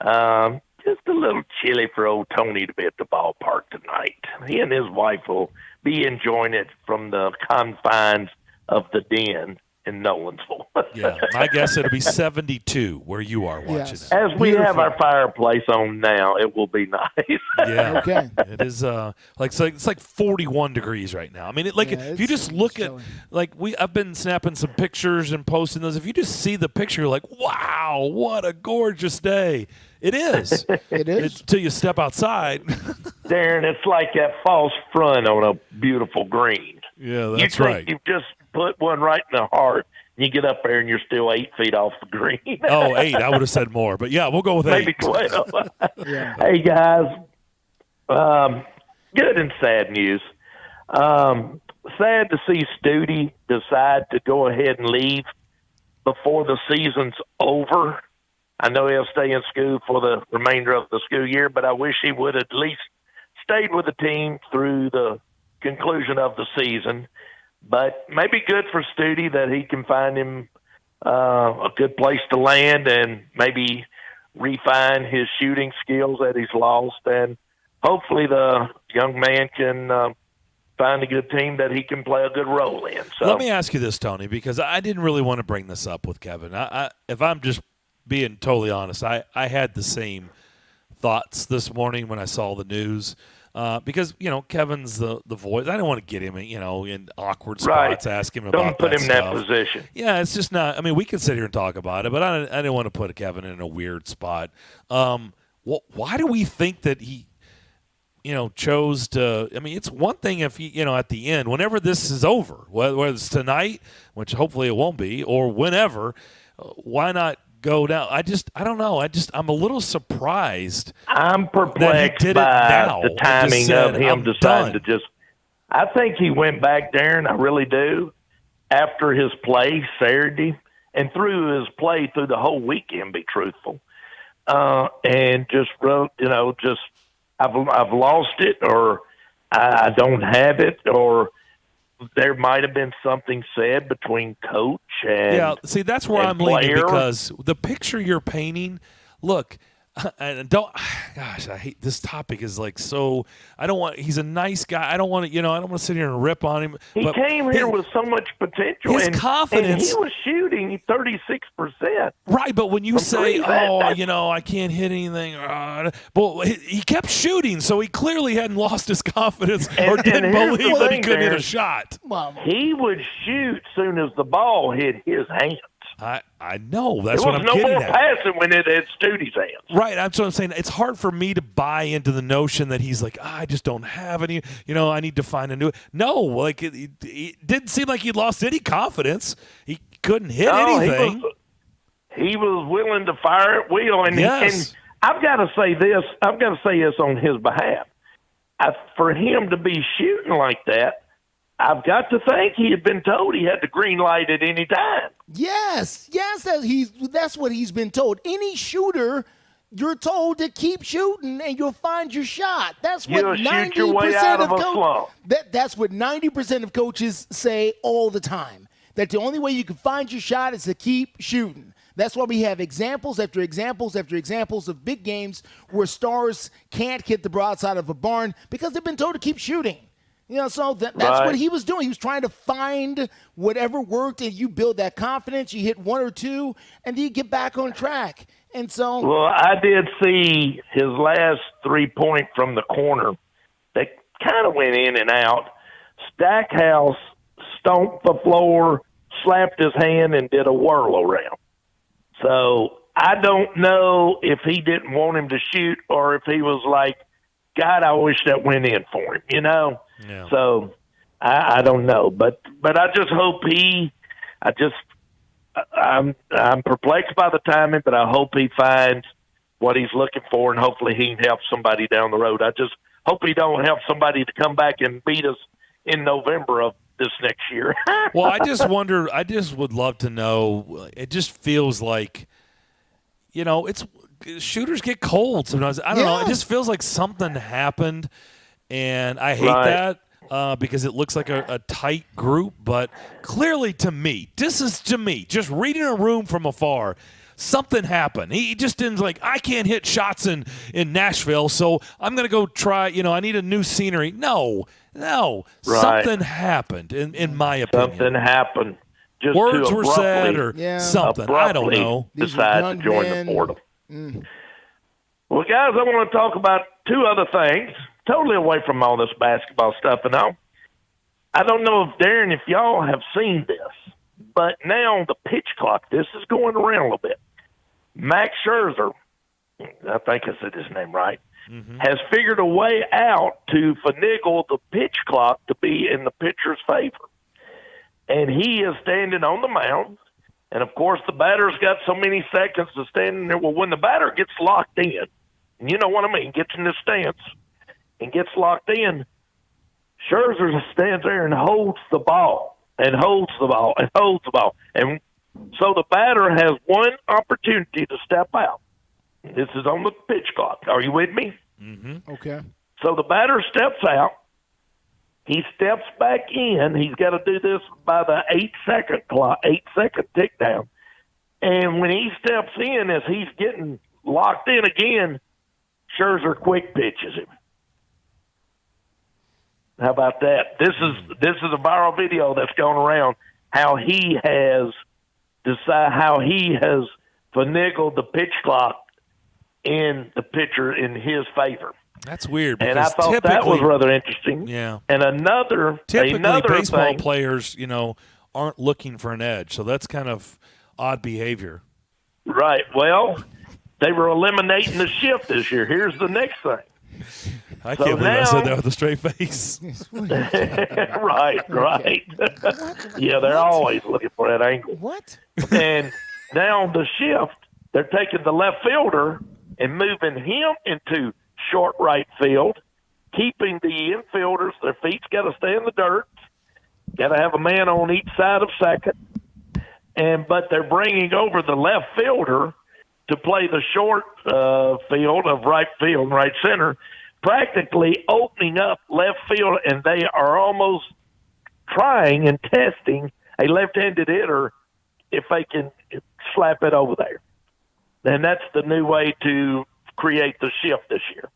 Just a little chilly for old Tony to be at the ballpark tonight. He and his wife will be enjoying it from the confines of the den in Nolensville. Yeah, I guess it'll be 72 where you are watching it. As we have our fireplace on now, it will be nice. Yeah, okay. It is it's like 41 degrees right now. I mean, if you just look at I've been snapping some pictures and posting those. If you just see the picture, you're like, wow, what a gorgeous day. It is. It is. Until you step outside. Darren, it's like that false front on a beautiful green. Yeah, that's you right. think you've just put one right in the heart, and you get up there and you're still 8 feet off the green. 8. I would have said more, but yeah, we'll go with 8. Maybe 12. Hey, guys, good and sad news. Sad to see Studi decide to go ahead and leave before the season's over. I know he'll stay in school for the remainder of the school year, but I wish he would at least stayed with the team through the conclusion of the season. But maybe good for Studi that he can find him a good place to land and maybe refine his shooting skills that he's lost. And hopefully the young man can find a good team that he can play a good role in. So let me ask you this, Tony, because I didn't really want to bring this up with Kevin. If I'm just being totally honest, I had the same thoughts this morning when I saw the news. Because, Kevin's the voice. I don't want to get him, in awkward spots, ask him about Don't put him in that stuff. position. Yeah, it's just not – I mean, we can sit here and talk about it, but I didn't want to put Kevin in a weird spot. Why do we think that he, chose to – I mean, it's one thing if he, at the end, whenever this is over, whether it's tonight, which hopefully it won't be, or whenever, why not – go down? I don't know. I'm a little surprised. I'm perplexed by the timing of him deciding to just. I think he went back there, and I really do, after his play Saturday and through his play through the whole weekend. Be truthful, and just wrote, I've lost it, or I don't have it, or there might have been something said between coach and yeah. See, that's where I'm leaning, player. because the picture you're painting. Look, and don't. Gosh, I hate this topic. Is like so. I don't want. He's a nice guy. I don't want to. I don't want to sit here and rip on him. He but came here with so much potential. His confidence. And he was shooting 36%. Right, but when you say, three, I can't hit anything, well, he kept shooting, so he clearly hadn't lost his confidence or didn't believe that he couldn't hit a shot. Well, he would shoot soon as the ball hit his hands. I know. That's what I'm getting at. There was no more passing when it hit Study's hands. Right. That's what I'm saying. It's hard for me to buy into the notion that he's like, I just don't have any, I need to find a new. No, like it didn't seem like he'd lost any confidence. He couldn't hit anything. He was willing to fire at will. And I've got to say this. I've got to say this on his behalf. For him to be shooting like that, I've got to think he had been told he had the green light at any time. Yes, that's what he's been told. Any shooter, you're told to keep shooting and you'll find your shot. That's what 90% of coaches. That's what 90% of coaches say all the time. That the only way you can find your shot is to keep shooting. That's why we have examples after examples after examples of big games where stars can't hit the broadside of a barn because they've been told to keep shooting. So that's what he was doing. He was trying to find whatever worked, and you build that confidence. You hit one or two, and then you get back on track. And so, well, I did see his last 3-point from the corner. They kind of went in and out. Stackhouse stomped the floor, slapped his hand, and did a whirl around. So I don't know if he didn't want him to shoot or if he was like, God, I wish that went in for him, Yeah. So I don't know, but I just hope I'm perplexed by the timing, but I hope he finds what he's looking for, and hopefully he can help somebody down the road. I just hope he don't help somebody to come back and beat us in November of this next year. Well, I just wonder. I just would love to know. It just feels like, it's. Shooters get cold sometimes. I don't know. It just feels like something happened, and I hate that because it looks like a tight group. But clearly to me, just reading a room from afar, something happened. He just didn't I can't hit shots in Nashville, so I'm going to go try, I need a new scenery. No. Something happened, in my opinion. Something happened. Just words were said or something. I don't know. Decided to join the portal. Well, guys, I want to talk about two other things, totally away from all this basketball stuff and all. I don't know if, Darren, if y'all have seen this, but now the pitch clock, this is going around a little bit. Max Scherzer, I think I said his name right, has figured a way out to finagle the pitch clock to be in the pitcher's favor. And he is standing on the mound. And, of course, the batter's got so many seconds to stand in there. Well, when the batter gets locked in, and you know what I mean, gets in the stance and gets locked in, Scherzer stands there and holds the ball and holds the ball and holds the ball. And so the batter has one opportunity to step out. This is on the pitch clock. Are you with me? Mm-hmm. Okay. So the batter steps out. He steps back in. He's got to do this by the 8-second tick down. And when he steps in, as he's getting locked in again, Scherzer quick pitches him. How about that? This is a viral video that's going around how he has finagled the pitch clock in the pitcher in his favor. That's weird. And I thought that was rather interesting. Yeah. And typically baseball thing, players, aren't looking for an edge, so that's kind of odd behavior. Right. Well, they were eliminating the shift this year. Here's the next thing. I can't believe I said that with a straight face. Right. Yeah, they're always looking for that angle. What? And now the shift, they're taking the left fielder and moving him into short right field, keeping the infielders, their feet's got to stay in the dirt, got to have a man on each side of second, but they're bringing over the left fielder to play the short field of right field and right center, practically opening up left field, and they are almost trying and testing a left-handed hitter if they can slap it over there. And that's the new way to create the shift this year.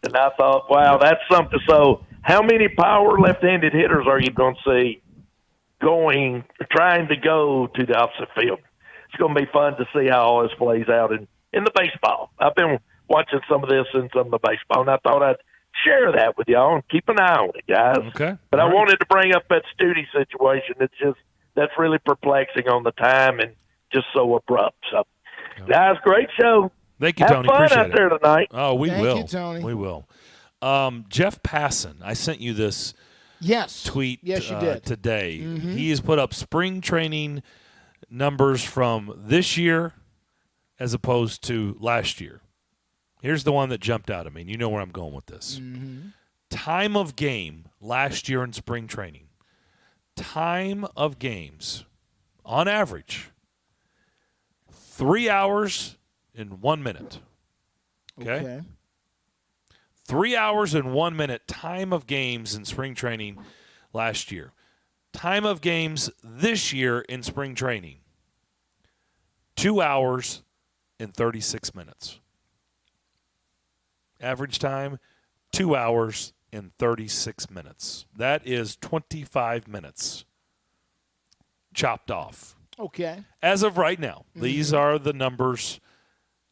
And I thought, wow, that's something. So how many power left-handed hitters are you going to see trying to go to the opposite field? It's going to be fun to see how all this plays out in the baseball. I've been watching some of this in some of the baseball, and I thought I'd share that with y'all and keep an eye on it, guys. Okay. But I wanted to bring up that Studi situation. That's really perplexing on the time and just so abrupt. So, guys, great show. Thank you, Have Tony. fun Appreciate out there tonight. Oh, we Thank will. you, Tony. We will. Jeff Passan, I sent you this tweet Yes, you did. today. Mhm. He has put up spring training numbers from this year as opposed to last year. Here's the one that jumped out at me, and you know where I'm going with this. Mm-hmm. Time of game last year in spring training. Time of games, on average, 3 hours and 1 minute. Okay? 3 hours and 1 minute time of games in spring training last year. Time of games this year in spring training, 2 hours and 36 minutes. Average time, 2 hours and 36 minutes. That is 25 minutes chopped off. Okay. As of right now, these are the numbers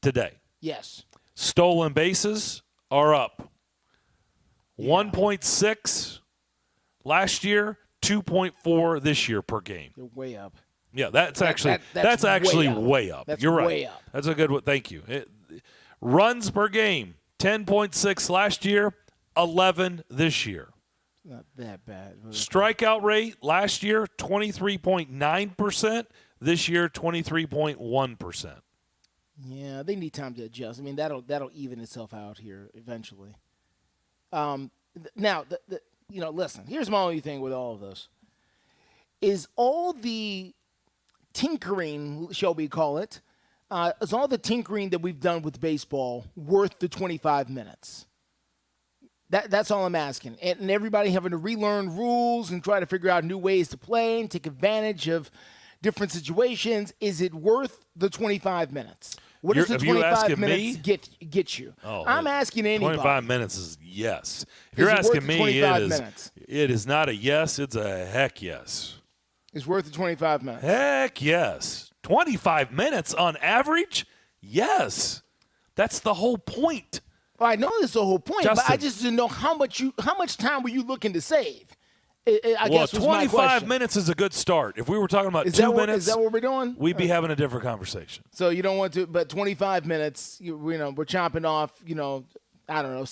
today. Yes. Stolen bases are up. 1.6 last year, 2.4 this year per game. They're way up. Yeah, that's actually way up. That's You're right. way up. That's a good one. Thank you. Runs per game, 10.6 last year, 11 this year. Not that bad. Strikeout rate last year, 23.9%. This year, 23.1%. Yeah, they need time to adjust. I mean, that'll even itself out here eventually. Now, listen. Here's my only thing with all of this: is all the tinkering, shall we call it? Is all the tinkering that we've done with baseball worth the 25 minutes? That's all I'm asking. And everybody having to relearn rules and try to figure out new ways to play and take advantage of different situations. Is it worth the 25 minutes? What does the 25 minutes get you? Oh, I'm asking anybody. 25 minutes is yes. If you're asking me, it is not a yes. It's a heck yes. It's worth the 25 minutes. Heck yes. 25 minutes on average? Yes. That's the whole point. Well, I know that's the whole point, Justin, but I just didn't know how much time were you looking to save? I guess was 25 my question. minutes is a good start. If we were talking about 2 minutes, is that what we're doing? We'd be having a different conversation. So you don't want to, but 25 minutes, we're chopping off, I don't know,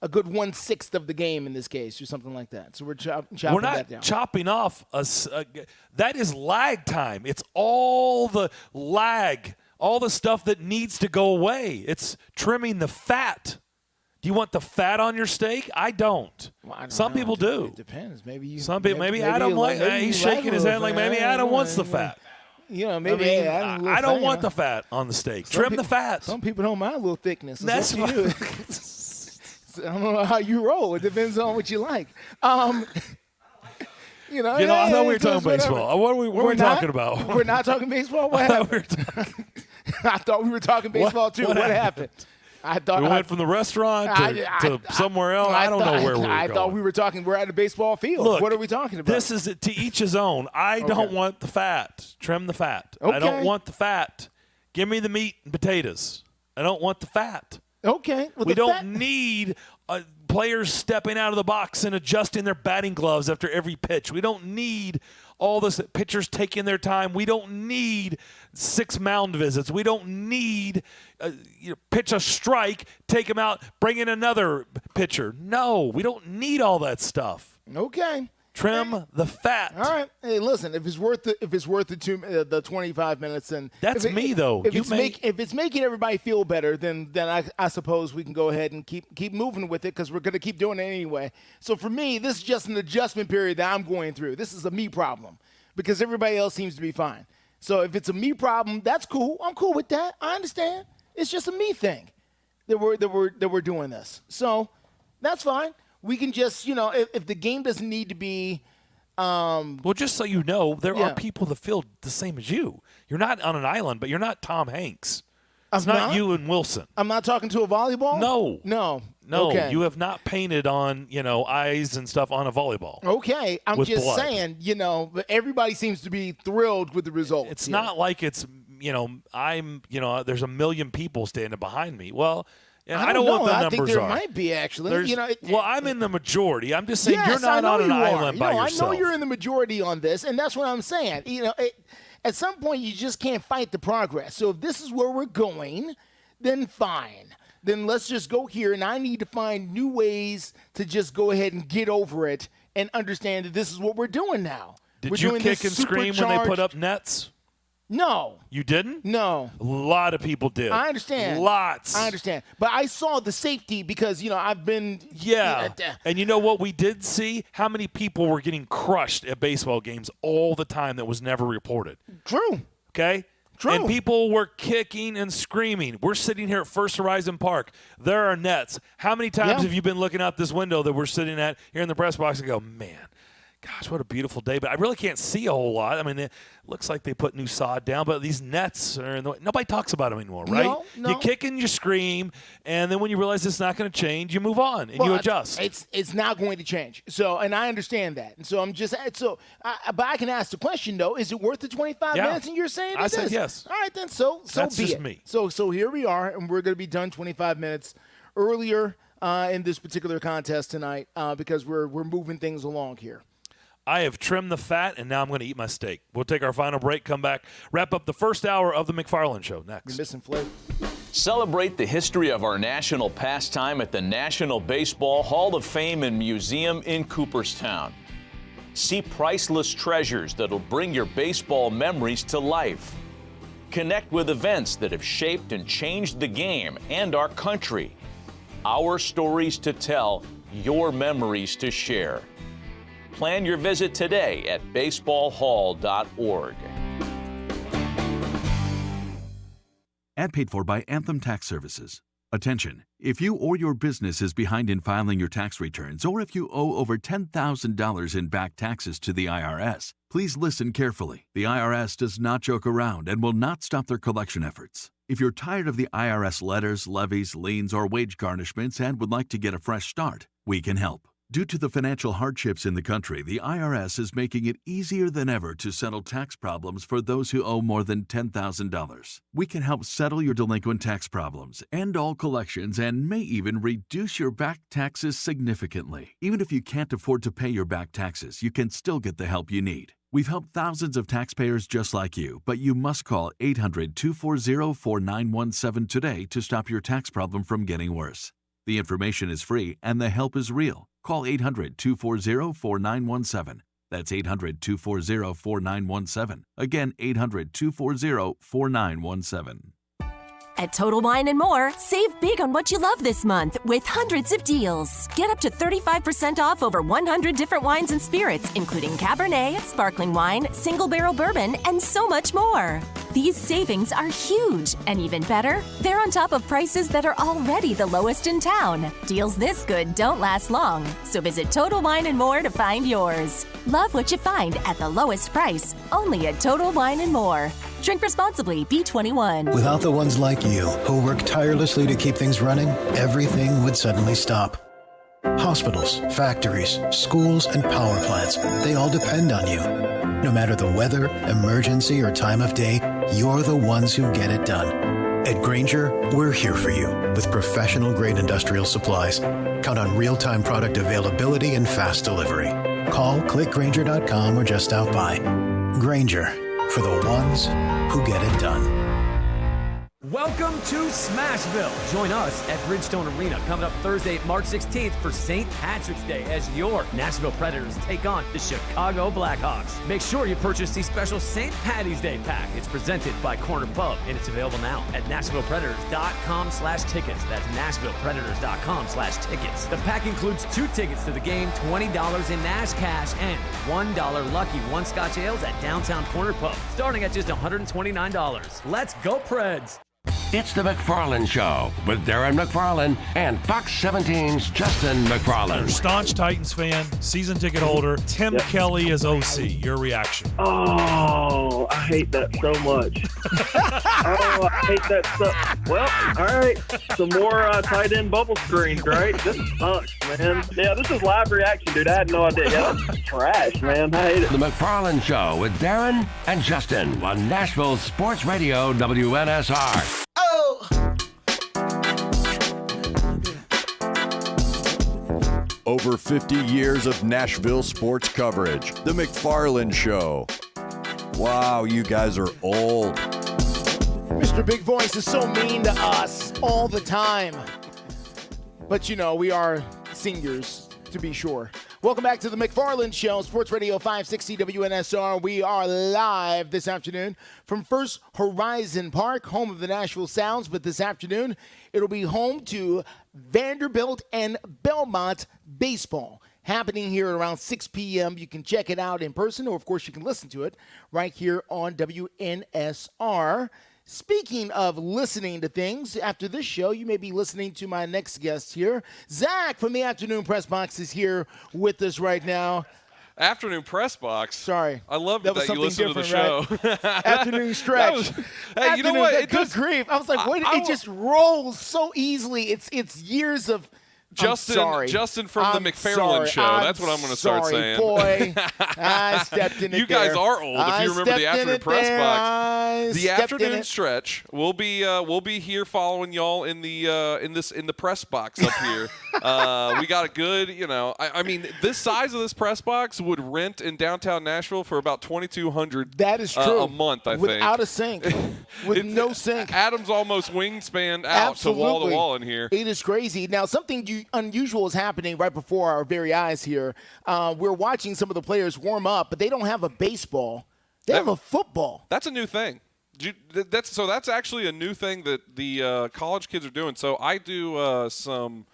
a good 1/6 of the game in this case, or something like that. So we're chopping that down. We're not chopping off that is lag time. It's all the lag, all the stuff that needs to go away. It's trimming the fat. Do you want the fat on your steak? I don't. Well, I don't Some know. people do. It depends. Maybe you. Some people. Maybe Adam he's shaking his head like maybe Adam wants the fat. Maybe Adam. I don't want the fat on the steak. Trim the fat. Some people don't mind a little thickness. That's fine. I don't know how you roll. It depends on what you like. I thought we were talking baseball. What are we talking about? We're not talking baseball? What happened? I thought we were talking baseball too. What happened? I thought we went from the restaurant to somewhere else. I don't know where we were going. I thought we were talking. We're at a baseball field. Look, what are we talking about? This is to each his own. I don't want the fat. Trim the fat. Okay. I don't want the fat. Give me the meat and potatoes. I don't want the fat. Okay. Well, we don't need players stepping out of the box and adjusting their batting gloves after every pitch. We don't need all this, pitchers taking their time. We don't need 6 mound visits. We don't need pitch a strike, take him out, bring in another pitcher. No, we don't need all that stuff. Okay. Trim the fat. All right. Hey, listen. If it's worth the 25 minutes, then that's me though. If it's making everybody feel better, then I suppose we can go ahead and keep moving with it because we're going to keep doing it anyway. So for me, this is just an adjustment period that I'm going through. This is a me problem because everybody else seems to be fine. So if it's a me problem, that's cool. I'm cool with that. I understand. It's just a me thing that we're doing this. So that's fine. we can just, if the game doesn't need to be. Well, just so you know, there are people that feel the same as you. You're not on an island, but you're not Tom Hanks. It's not you and Wilson. I'm not talking to a volleyball? No. Okay. You have not painted on, eyes and stuff on a volleyball. Okay. I'm just blood. saying, but everybody seems to be thrilled with the results. It's not like it's, there's a million people standing behind me. Well, I don't know what the numbers are. I think there might be, actually. I'm in the majority. I'm just saying yes, you're not on an island by I yourself. know you're in the majority on this, and that's what I'm saying. At some point, you just can't fight the progress. So if this is where we're going, then fine. Then let's just go here, and I need to find new ways to just go ahead and get over it and understand that this is what we're doing now. Did you kick and scream when they put up nets? No. You didn't? No. A lot of people did. I understand. Lots. I understand. But I saw the safety because, I've been. Yeah. And you know what we did see? How many people were getting crushed at baseball games all the time that was never reported. True. Okay? True. And people were kicking and screaming. We're sitting here at First Horizon Park. There are nets. How many times have you been looking out this window that we're sitting at here in the press box and go, man, gosh, what a beautiful day. But I really can't see a whole lot. I mean, it looks like they put new sod down, but these nets are in the way. Nobody talks about them anymore, right? No. You kick and you scream, and then when you realize it's not going to change, you move on and you adjust. It's not going to change. So, and I understand that. And so I'm just but I can ask the question though: is it worth the 25 minutes? And you're saying I said yes. All right, then. So that's be just it. Me. So here we are, and we're going to be done 25 minutes earlier in this particular contest tonight because we're moving things along here. I have trimmed the fat, and now I'm going to eat my steak. We'll take our final break, come back, wrap up the first hour of the McFarland Show next. You're missing flavor. Celebrate the history of our national pastime at the National Baseball Hall of Fame and Museum in Cooperstown. See priceless treasures that'll bring your baseball memories to life. Connect with events that have shaped and changed the game and our country. Our stories to tell, your memories to share. Plan your visit today at baseballhall.org. Ad paid for by Anthem Tax Services. Attention, if you or your business is behind in filing your tax returns, or if you owe over $10,000 in back taxes to the IRS, please listen carefully. The IRS does not joke around and will not stop their collection efforts. If you're tired of the IRS letters, levies, liens, or wage garnishments and would like to get a fresh start, we can help. Due to the financial hardships in the country, the IRS is making it easier than ever to settle tax problems for those who owe more than $10,000. We can help settle your delinquent tax problems, end all collections, and may even reduce your back taxes significantly. Even if you can't afford to pay your back taxes, you can still get the help you need. We've helped thousands of taxpayers just like you, but you must call 800-240-4917 today to stop your tax problem from getting worse. The information is free and the help is real. Call 800-240-4917. That's 800-240-4917. Again, 800-240-4917. At Total Wine & More, save big on what you love this month with hundreds of deals. Get up to 35% off over 100 different wines and spirits, including Cabernet, sparkling wine, single barrel bourbon, and so much more. These savings are huge, and even better, they're on top of prices that are already the lowest in town. Deals this good don't last long, so visit Total Wine & More to find yours. Love what you find at the lowest price, only at Total Wine & More. Drink responsibly, B21. Without the ones like you, who work tirelessly to keep things running, everything would suddenly stop. Hospitals, factories, schools, and power plants, they all depend on you. No matter the weather, emergency, or time of day, you're the ones who get it done. At Grainger, we're here for you with professional-grade industrial supplies. Count on real-time product availability and fast delivery. Call, click Grainger.com, or just stop by. Grainger, for the ones who get it done. Welcome to Smashville. Join us at Bridgestone Arena coming up Thursday, March 16th for St. Patrick's Day as your Nashville Predators take on the Chicago Blackhawks. Make sure you purchase the special St. Patty's Day pack. It's presented by Corner Pub and it's available now at NashvillePredators.com/tickets. That's NashvillePredators.com/tickets. The pack includes 2 tickets to the game, $20 in Nash cash, and $1 lucky 1 Scotch ales at downtown Corner Pub, starting at just $129. Let's go Preds! It's the McFarland Show with Darren McFarland and Fox 17's Justin McFarland. Staunch Titans fan, season ticket holder, Tim Kelly as OC. Your reaction? Oh, I hate that so much. Oh, I hate that so. Well, all right. Some more tight end bubble screens, right? This sucks, man. Yeah, this is live reaction, dude. I had no idea. Yeah, that's trash, man. I hate it. The McFarland Show with Darren and Justin on Nashville Sports Radio WNSR. Over 50 years of Nashville sports coverage. The McFarland Show. Wow, you guys are old. Mr. Big Voice is so mean to us all the time. But, you know, we are seniors, to be sure. Welcome back to the McFarland Show, Sports Radio 560 WNSR. We are live this afternoon from First Horizon Park, home of the Nashville Sounds. But this afternoon, it'll be home to Vanderbilt and Belmont baseball, happening here around 6 p.m. You can check it out in person, or, of course, you can listen to it right here on WNSR. Speaking of listening to things, after this show, you may be listening to my next guest here. Zach from the Afternoon Press Box is here with us right now. Afternoon Press Box. Sorry. I love that you listen to the show. Right? Afternoon Stretch. Hey, you know what? Good grief. I was like, wait, it just rolls so easily. It's years of... Justin from the McFarland Show. That's what I'm going to start saying. Boy, I stepped in it. You guys are old if you remember the Afternoon Press Box. The Afternoon Stretch. We'll be here following y'all in the press box up here. We got a good, I mean, this size of this press box would rent in downtown Nashville for about $2,200. That is true. A month, I think. Without a sink. With no sink. Adam's almost wingspan out. Absolutely. To wall in here. It is crazy. Now, something unusual is happening right before our very eyes here. We're watching some of the players warm up, but they don't have a baseball. They have a football. That's a new thing. That's actually a new thing that the college kids are doing. So I do some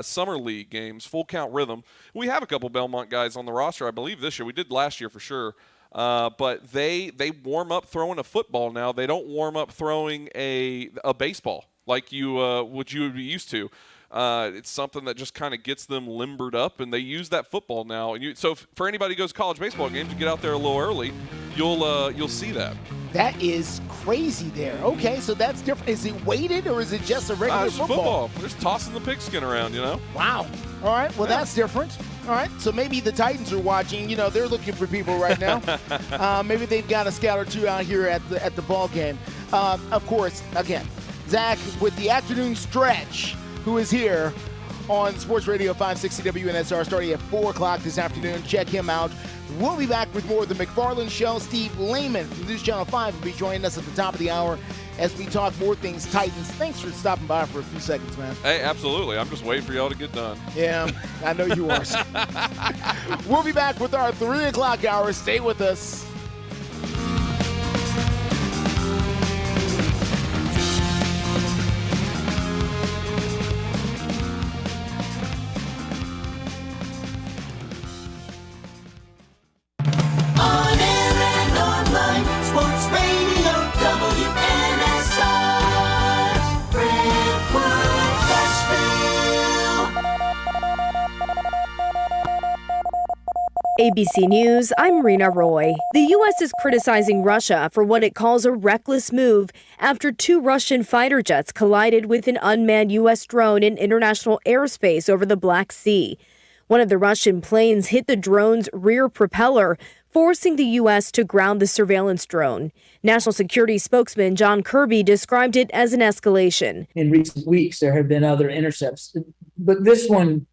summer league games, full count rhythm. We have a couple Belmont guys on the roster, I believe, this year. We did last year for sure. But they warm up throwing a football now. They don't warm up throwing a baseball like what you would be used to. It's something that just kind of gets them limbered up, and they use that football now. And so for anybody who goes to college baseball games, to get out there a little early, you'll see that. That is crazy there. Okay, so that's different. Is it weighted, or is it just a regular football? We're just tossing the pigskin around, Wow. All right, well, that's different. All right, so maybe the Titans are watching. They're looking for people right now. Maybe they've got a scout or two out here at the ball game. Of course, again, Zach with the Afternoon Stretch, who is here on Sports Radio 560 WNSR starting at 4 o'clock this afternoon. Check him out. We'll be back with more of the McFarland Show. Steve Lehman from News Channel 5 will be joining us at the top of the hour as we talk more things Titans. Thanks for stopping by for a few seconds, man. Hey, absolutely. I'm just waiting for y'all to get done. Yeah, I know you are. We'll be back with our 3 o'clock hour. Stay with us. ABC News, I'm Rena Roy. The U.S. is criticizing Russia for what it calls a reckless move after 2 Russian fighter jets collided with an unmanned U.S. drone in international airspace over the Black Sea. One of the Russian planes hit the drone's rear propeller, forcing the U.S. to ground the surveillance drone. National Security spokesman John Kirby described it as an escalation. In recent weeks, there have been other intercepts, but this one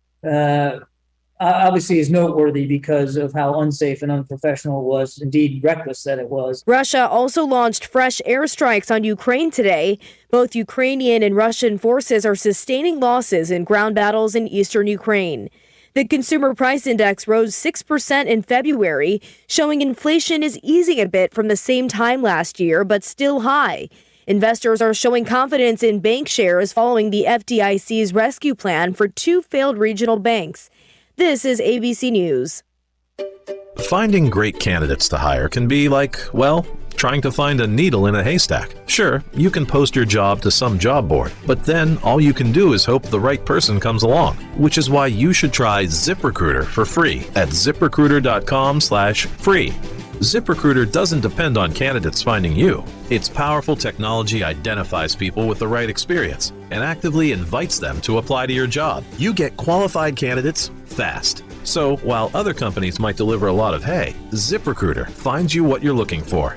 obviously is noteworthy because of how unsafe and unprofessional it was, indeed reckless that it was. Russia also launched fresh airstrikes on Ukraine today. Both Ukrainian and Russian forces are sustaining losses in ground battles in eastern Ukraine. The Consumer Price Index rose 6% in February, showing inflation is easing a bit from the same time last year, but still high. Investors are showing confidence in bank shares following the FDIC's rescue plan for 2 failed regional banks. This is ABC News. Finding great candidates to hire can be like, well, trying to find a needle in a haystack. Sure, you can post your job to some job board, but then all you can do is hope the right person comes along, which is why you should try ZipRecruiter for free at ZipRecruiter.com/free. ZipRecruiter doesn't depend on candidates finding you. Its powerful technology identifies people with the right experience and actively invites them to apply to your job. You get qualified candidates fast. So while other companies might deliver a lot of hay, ZipRecruiter finds you what you're looking for.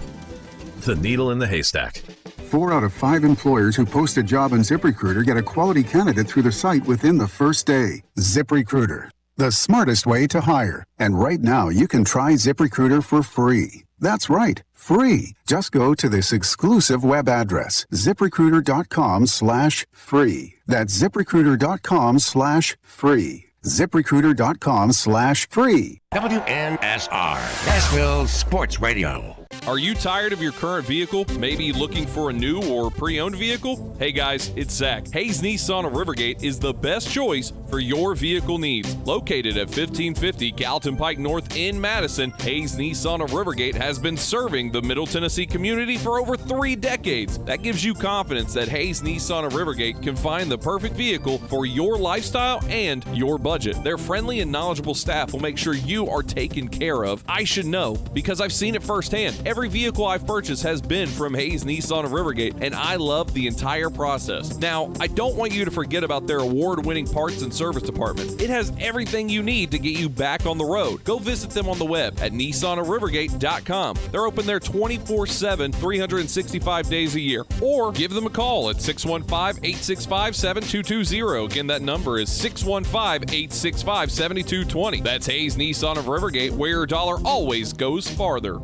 The needle in the haystack. 4 out of 5 employers who post a job on ZipRecruiter get a quality candidate through the site within the first day. ZipRecruiter, the smartest way to hire. And right now, you can try ZipRecruiter for free. That's right, free. Just go to this exclusive web address, ZipRecruiter.com/free. That's ZipRecruiter.com/free. ZipRecruiter.com/free. WNSR, Nashville Sports Radio. Are you tired of your current vehicle? Maybe looking for a new or pre-owned vehicle? Hey guys, it's Zach. Hayes Nissan of Rivergate is the best choice for your vehicle needs. Located at 1550 Gallatin Pike North in Madison, Hayes Nissan of Rivergate has been serving the Middle Tennessee community for over 3 decades. That gives you confidence that Hayes Nissan of Rivergate can find the perfect vehicle for your lifestyle and your budget. Their friendly and knowledgeable staff will make sure you are taken care of. I should know because I've seen it firsthand. Every vehicle I've purchased has been from Hayes Nissan of Rivergate, and I love the entire process. Now, I don't want you to forget about their award-winning parts and service department. It has everything you need to get you back on the road. Go visit them on the web at nissanofrivergate.com. They're open there 24/7, 365 days a year. Or give them a call at 615-865-7220. Again, that number is 615-865-7220. That's Hayes Nissan of Rivergate, where your dollar always goes farther.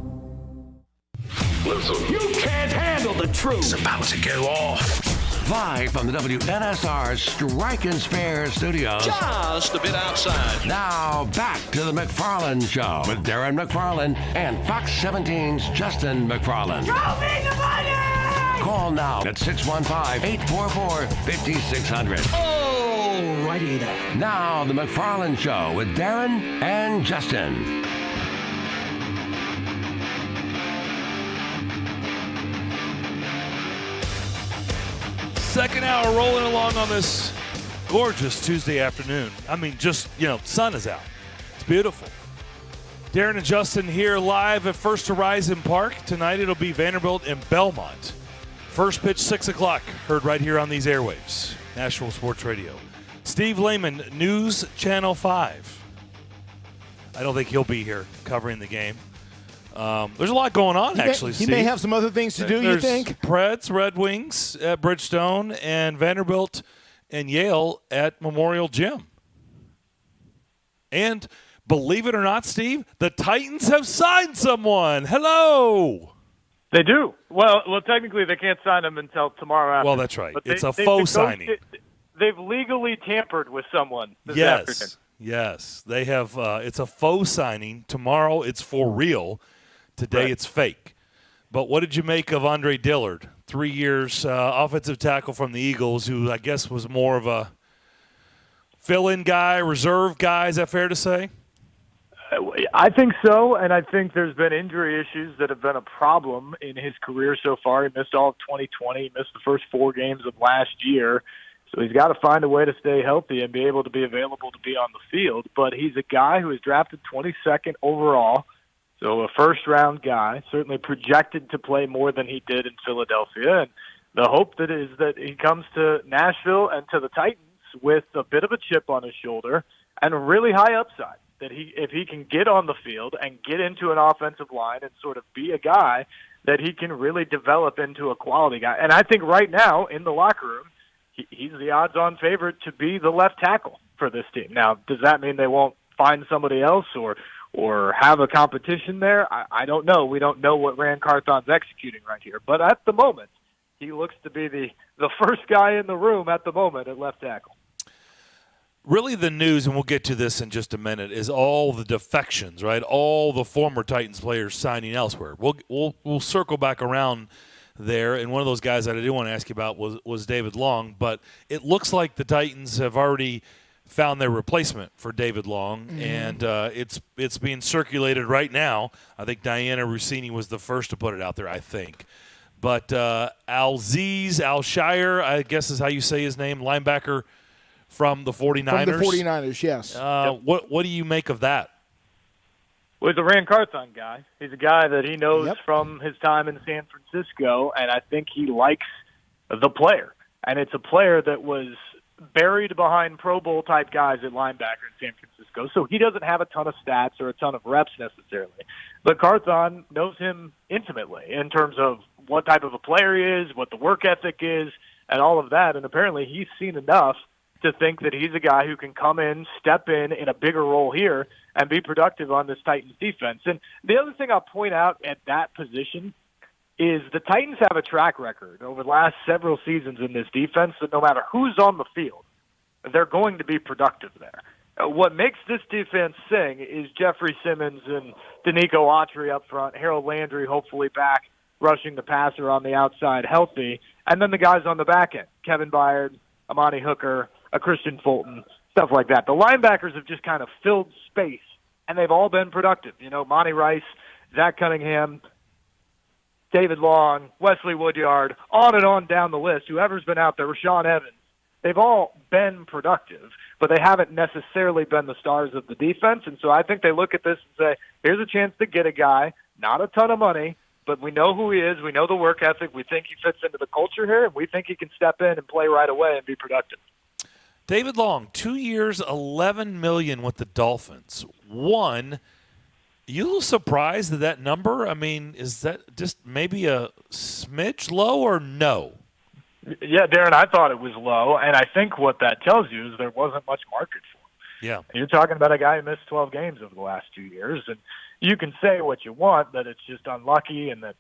Listen. You can't handle the truth. It's about to go off. Live from the WNSR Strike and Spare Studios. Just a bit outside. Now back to the McFarland Show with Darren McFarland and Fox 17's Justin McFarland. Show me the money! Call now at 615-844-5600. Oh, righty there. Now the McFarland Show with Darren and Justin. Second hour rolling along on this gorgeous Tuesday afternoon. I mean, just, sun is out. It's beautiful. Darren and Justin here live at First Horizon Park. Tonight it'll be Vanderbilt and Belmont. First pitch, 6 o'clock. Heard right here on these airwaves. Nashville Sports Radio. Steve Lehman, News Channel 5. I don't think he'll be here covering the game. There's a lot going on, actually, He Steve. may have some other things to do, you think? Preds, Red Wings at Bridgestone, and Vanderbilt and Yale at Memorial Gym. And believe it or not, Steve, the Titans have signed someone. Hello. They do. Well, technically they can't sign him until tomorrow afternoon. Well, that's right. It's a faux signing. They've legally tampered with someone this Yes. afternoon. Yes. They have. It's a faux signing. Tomorrow it's for real. Today it's fake. But what did you make of Andre Dillard? 3 years offensive tackle from the Eagles, who I guess was more of a fill-in guy, reserve guy. Is that fair to say? I think so, and I think there's been injury issues that have been a problem in his career so far. He missed all of 2020. He missed the first 4 games of last year. So he's got to find a way to stay healthy and be able to be available to be on the field. But he's a guy who was drafted 22nd overall. So a first-round guy, certainly projected to play more than he did in Philadelphia. And the hope that is that he comes to Nashville and to the Titans with a bit of a chip on his shoulder and a really high upside. That if he can get on the field and get into an offensive line and sort of be a guy that he can really develop into a quality guy. And I think right now in the locker room, he's the odds-on favorite to be the left tackle for this team. Now, does that mean they won't find somebody else or have a competition there? I don't know. We don't know what Rand Carthon's executing right here. But at the moment, he looks to be the first guy in the room at the moment at left tackle. Really the news, and we'll get to this in just a minute, is all the defections, right? All the former Titans players signing elsewhere. We'll circle back around there, and one of those guys that I did want to ask you about was David Long, but it looks like the Titans have already found their replacement for David Long, and it's being circulated right now. I think Diana Rossini was the first to put it out there, I think. But Aziz Al-Shire, I guess is how you say his name, linebacker from the 49ers. From the 49ers, yes. What do you make of that? Well, he's a Rand Carthon guy. He's a guy that he knows from his time in San Francisco, and I think he likes the player. And it's a player that was buried behind Pro Bowl type guys at linebacker in San Francisco, so he doesn't have a ton of stats or a ton of reps necessarily. But Carthon knows him intimately in terms of what type of a player he is, what the work ethic is, and all of that. And apparently he's seen enough to think that he's a guy who can come in, step in a bigger role here, and be productive on this Titans defense. And the other thing I'll point out at that position is the Titans have a track record over the last several seasons in this defense that no matter who's on the field, they're going to be productive there. What makes this defense sing is Jeffrey Simmons and Danico Autry up front, Harold Landry hopefully back, rushing the passer on the outside healthy, and then the guys on the back end, Kevin Byard, Amani Hooker, Christian Fulton, stuff like that. The linebackers have just kind of filled space, and they've all been productive. You know, Monty Rice, Zach Cunningham, David Long, Wesley Woodyard, on and on down the list. Whoever's been out there, Rashawn Evans, they've all been productive, but they haven't necessarily been the stars of the defense. And so I think they look at this and say, here's a chance to get a guy, not a ton of money, but we know who he is, we know the work ethic, we think he fits into the culture here, and we think he can step in and play right away and be productive. David Long, 2 years, $11 million with the Dolphins. One, you a little surprised at that number? I mean, is that just maybe a smidge low or no? Yeah, Darren, I thought it was low, and I think what that tells you is there wasn't much market for him. Yeah. You're talking about a guy who missed 12 games over the last 2 years, and you can say what you want, that it's just unlucky and that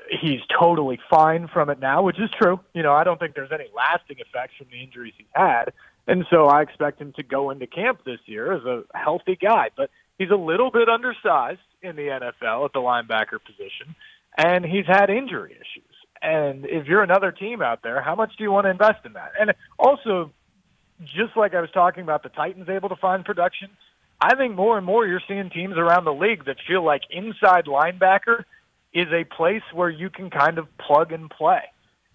he's totally fine from it now, which is true. You know, I don't think there's any lasting effects from the injuries he's had. And so I expect him to go into camp this year as a healthy guy. But he's a little bit undersized in the NFL at the linebacker position, and he's had injury issues. And if you're another team out there, how much do you want to invest in that? And also, just like I was talking about the Titans able to find production, I think more and more you're seeing teams around the league that feel like inside linebacker is a place where you can kind of plug and play.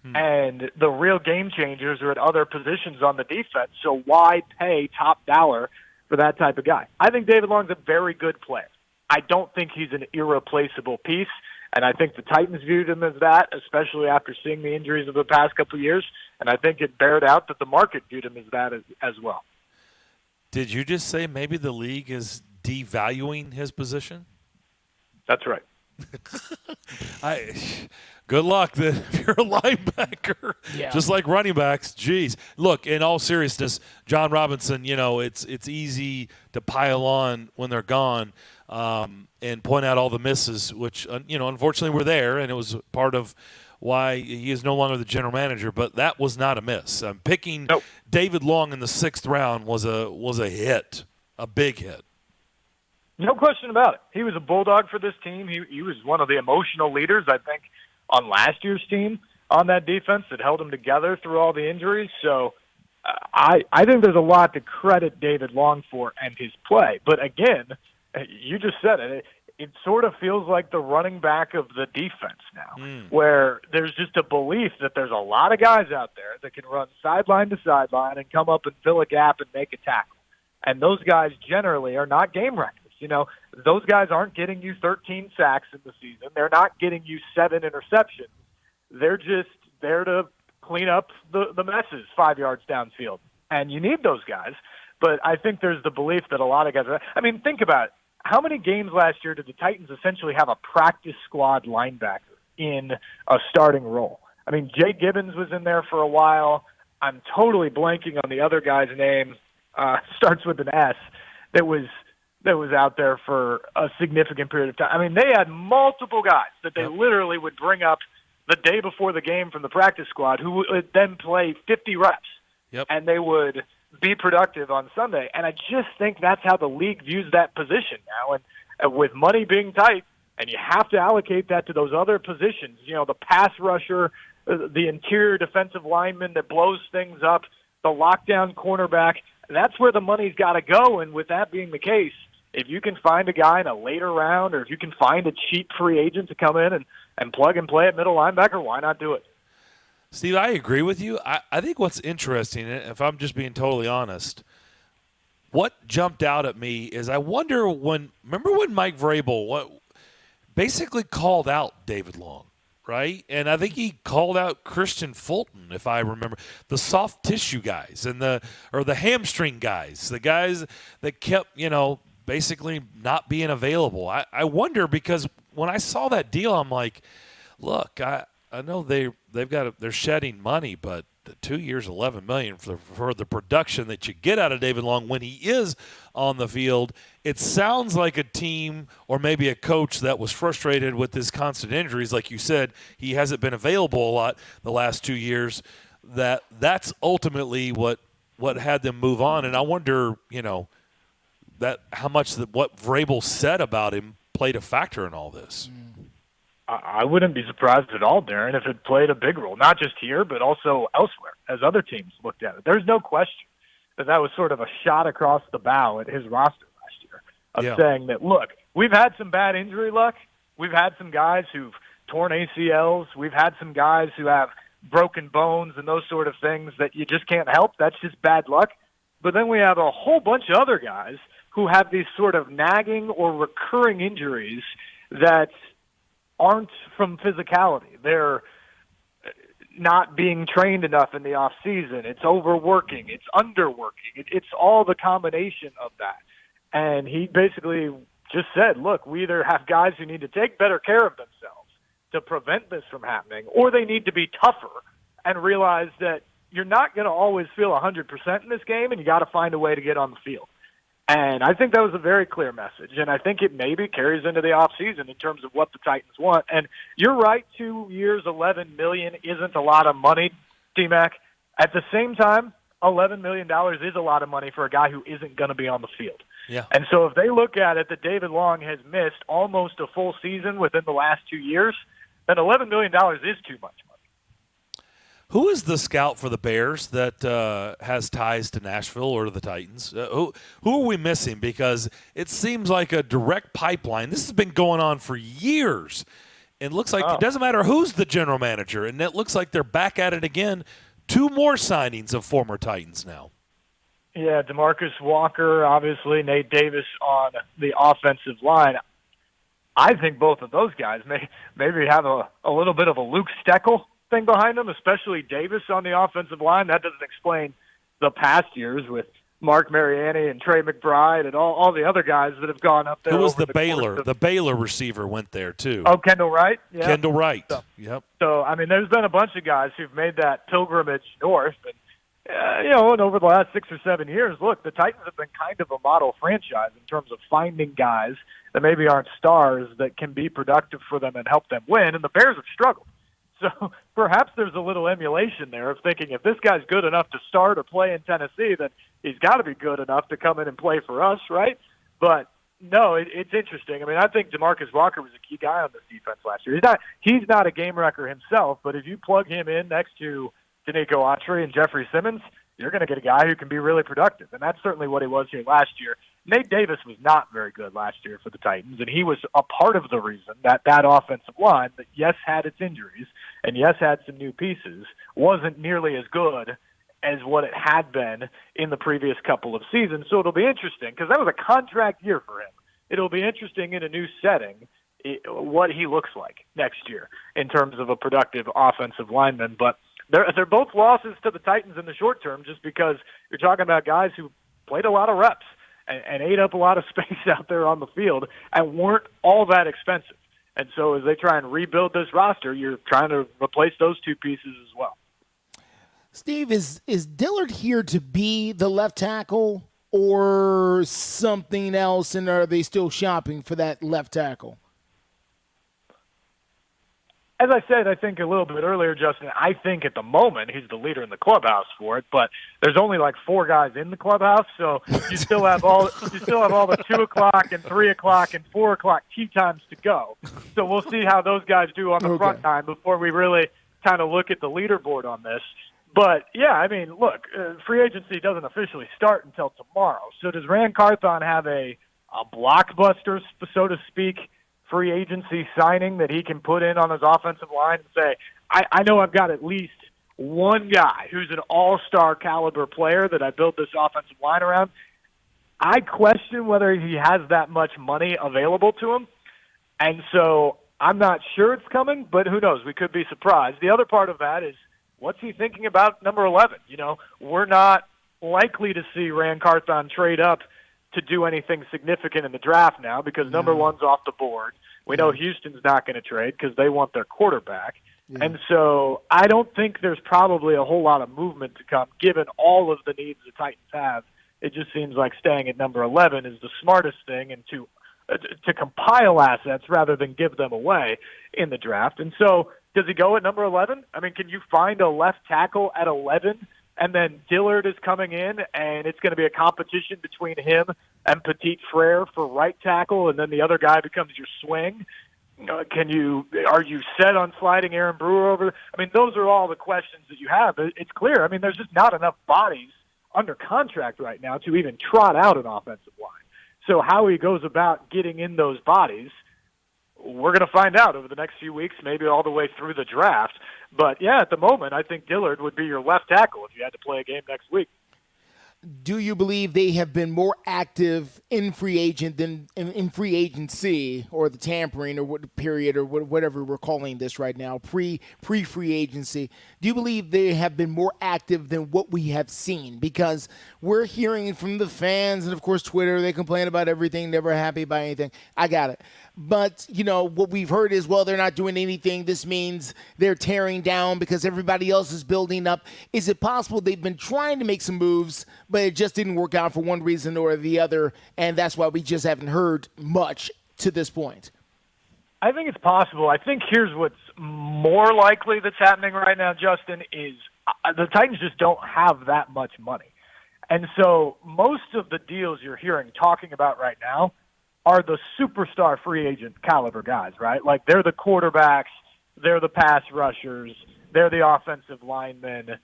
And the real game changers are at other positions on the defense, so why pay top dollar for that type of guy? I think David Long's a very good player. I don't think he's an irreplaceable piece, and I think the Titans viewed him as that, especially after seeing the injuries of the past couple of years, and I think it bared out that the market viewed him as that as well. Did you just say maybe the league is devaluing his position? That's right. Good luck then if you're a linebacker. Yeah. Just like running backs. Geez. Look, in all seriousness, John Robinson, you know, it's easy to pile on when they're gone and point out all the misses, which, you know, unfortunately were there, and it was part of why he is no longer the general manager, but that was not a miss. Picking David Long in the 6th round was a hit, a big hit. No question about it. He was a bulldog for this team. He was one of the emotional leaders, I think, on last year's team on that defense that held them together through all the injuries. So I think there's a lot to credit David Long for and his play. But again, you just said it. It sort of feels like the running back of the defense now, where there's just a belief that there's a lot of guys out there that can run sideline to sideline and come up and fill a gap and make a tackle. And those guys generally are not game wreckers. You know, those guys aren't getting you 13 sacks in the season. They're not getting you 7 interceptions. They're just there to clean up the messes 5 yards downfield. And you need those guys. But I think there's the belief that a lot of guys are – I mean, think about it. How many games last year did the Titans essentially have a practice squad linebacker in a starting role? I mean, Jay Gibbons was in there for a while. I'm totally blanking on the other guy's name. Starts with an S. That was out there for a significant period of time. I mean, they had multiple guys that they literally would bring up the day before the game from the practice squad who would then play 50 reps. Yep. And they would be productive on Sunday. And I just think that's how the league views that position now. And with money being tight, and you have to allocate that to those other positions, you know, the pass rusher, the interior defensive lineman that blows things up, the lockdown cornerback, That's where the money's got to go. And with that being the case, if you can find a guy in a later round, or if you can find a cheap free agent to come in and plug and play at middle linebacker, why not do it? Steve, I agree with you. I think what's interesting, if I'm just being totally honest, what jumped out at me is I wonder remember when Mike Vrabel basically called out David Long, right? And I think he called out Christian Fulton, if I remember, the soft tissue guys and the hamstring guys, the guys that kept, basically not being available. I wonder, because when I saw that deal, I'm like, look, I know they're shedding money, but the 2 years, $11 million for the production that you get out of David Long when he is on the field, it sounds like a team or maybe a coach that was frustrated with his constant injuries. Like you said, he hasn't been available a lot the last 2 years. That's ultimately what had them move on. And I wonder, that how much what Vrabel said about him played a factor in all this. I wouldn't be surprised at all, Darren, if it played a big role, not just here, but also elsewhere, as other teams looked at it. There's no question that was sort of a shot across the bow at his roster last year of saying that, look, we've had some bad injury luck. We've had some guys who've torn ACLs. We've had some guys who have broken bones and those sort of things that you just can't help. That's just bad luck. But then we have a whole bunch of other guys who have these sort of nagging or recurring injuries that aren't from physicality. They're not being trained enough in the off season. It's overworking. It's underworking. It's all the combination of that. And he basically just said, look, we either have guys who need to take better care of themselves to prevent this from happening, or they need to be tougher and realize that you're not going to always feel 100% in this game, and you got to find a way to get on the field. And I think that was a very clear message, and I think it maybe carries into the offseason in terms of what the Titans want. And you're right, 2 years, $11 million isn't a lot of money, T-Mac. At the same time, $11 million is a lot of money for a guy who isn't going to be on the field. Yeah. And so if they look at it that David Long has missed almost a full season within the last 2 years, then $11 million is too much money. Who is the scout for the Bears that has ties to Nashville or to the Titans? Who are we missing? Because it seems like a direct pipeline. This has been going on for years. It looks like it doesn't matter who's the general manager, and it looks like they're back at it again. 2 more signings of former Titans now. Yeah, DeMarcus Walker, obviously, Nate Davis on the offensive line. I think both of those guys maybe have a little bit of a Luke Steckel thing behind them, especially Davis on the offensive line. That doesn't explain the past years with Mark Mariani and Trey McBride and all the other guys that have gone up there. Who was the Baylor? The Baylor receiver went there, too. Oh, Kendall Wright? Yeah. Kendall Wright. Yep. So, I mean, there's been a bunch of guys who've made that pilgrimage north. And, and over the last 6 or 7 years, look, the Titans have been kind of a model franchise in terms of finding guys that maybe aren't stars that can be productive for them and help them win. And the Bears have struggled. So perhaps there's a little emulation there of thinking if this guy's good enough to start or play in Tennessee, then he's got to be good enough to come in and play for us, right? But no, it's interesting. I mean, I think DeMarcus Walker was a key guy on this defense last year. He's not a game wrecker himself, but if you plug him in next to Danico Autry and Jeffrey Simmons, you're going to get a guy who can be really productive, and that's certainly what he was here last year. Nate Davis was not very good last year for the Titans, and he was a part of the reason that offensive line that, yes, had its injuries and, yes, had some new pieces, wasn't nearly as good as what it had been in the previous couple of seasons. So it'll be interesting because that was a contract year for him. It'll be interesting in a new setting what he looks like next year in terms of a productive offensive lineman. But they're both losses to the Titans in the short term just because you're talking about guys who played a lot of reps and ate up a lot of space out there on the field and weren't all that expensive. And so as they try and rebuild this roster, you're trying to replace those two pieces as well. Steve, is Dillard here to be the left tackle or something else, and are they still shopping for that left tackle? As I said, I think a little bit earlier, Justin, I think at the moment he's the leader in the clubhouse for it, but there's only like 4 guys in the clubhouse, so you still have all the 2 o'clock and 3 o'clock and 4 o'clock tee times to go. So we'll see how those guys do on the front time before we really kind of look at the leaderboard on this. But, yeah, I mean, look, free agency doesn't officially start until tomorrow. So does Rand Carthon have a blockbuster, so to speak, free agency signing that he can put in on his offensive line and say, I know I've got at least one guy who's an all-star caliber player that I built this offensive line around? I question whether he has that much money available to him. And so I'm not sure it's coming, but who knows? We could be surprised. The other part of that is, what's he thinking about number 11? You know, we're not likely to see Rand Carthon trade up to do anything significant in the draft now because number 1's off the board. We know Houston's not going to trade because they want their quarterback. Yeah. And so I don't think there's probably a whole lot of movement to come given all of the needs the Titans have. It just seems like staying at number 11 is the smartest thing, and to compile assets rather than give them away in the draft. And so does he go at number 11? I mean, can you find a left tackle at 11? And then Dillard is coming in, and it's going to be a competition between him and Petit Frere for right tackle, and then the other guy becomes your swing. Are you set on sliding Aaron Brewer over? I mean, those are all the questions that you have. It's clear. I mean, there's just not enough bodies under contract right now to even trot out an offensive line. So how he goes about getting in those bodies, we're going to find out over the next few weeks, maybe all the way through the draft. But, yeah, at the moment, I think Dillard would be your left tackle if you had to play a game next week. Do you believe they have been more active in free agent than in free agency, or the tampering, or what period, or whatever we're calling this right now, pre-free agency? Do you believe they have been more active than what we have seen? Because we're hearing from the fans, and of course Twitter, they complain about everything, never happy about anything. I got it. But, you know, what we've heard is, well, they're not doing anything. This means they're tearing down because everybody else is building up. Is it possible they've been trying to make some moves, but it just didn't work out for one reason or the other, and that's why we just haven't heard much to this point? I think it's possible. I think here's what's more likely that's happening right now, Justin, is the Titans just don't have that much money. And so most of the deals you're hearing talking about right now are the superstar free agent caliber guys, right? Like, they're the quarterbacks, they're the pass rushers, they're the offensive linemen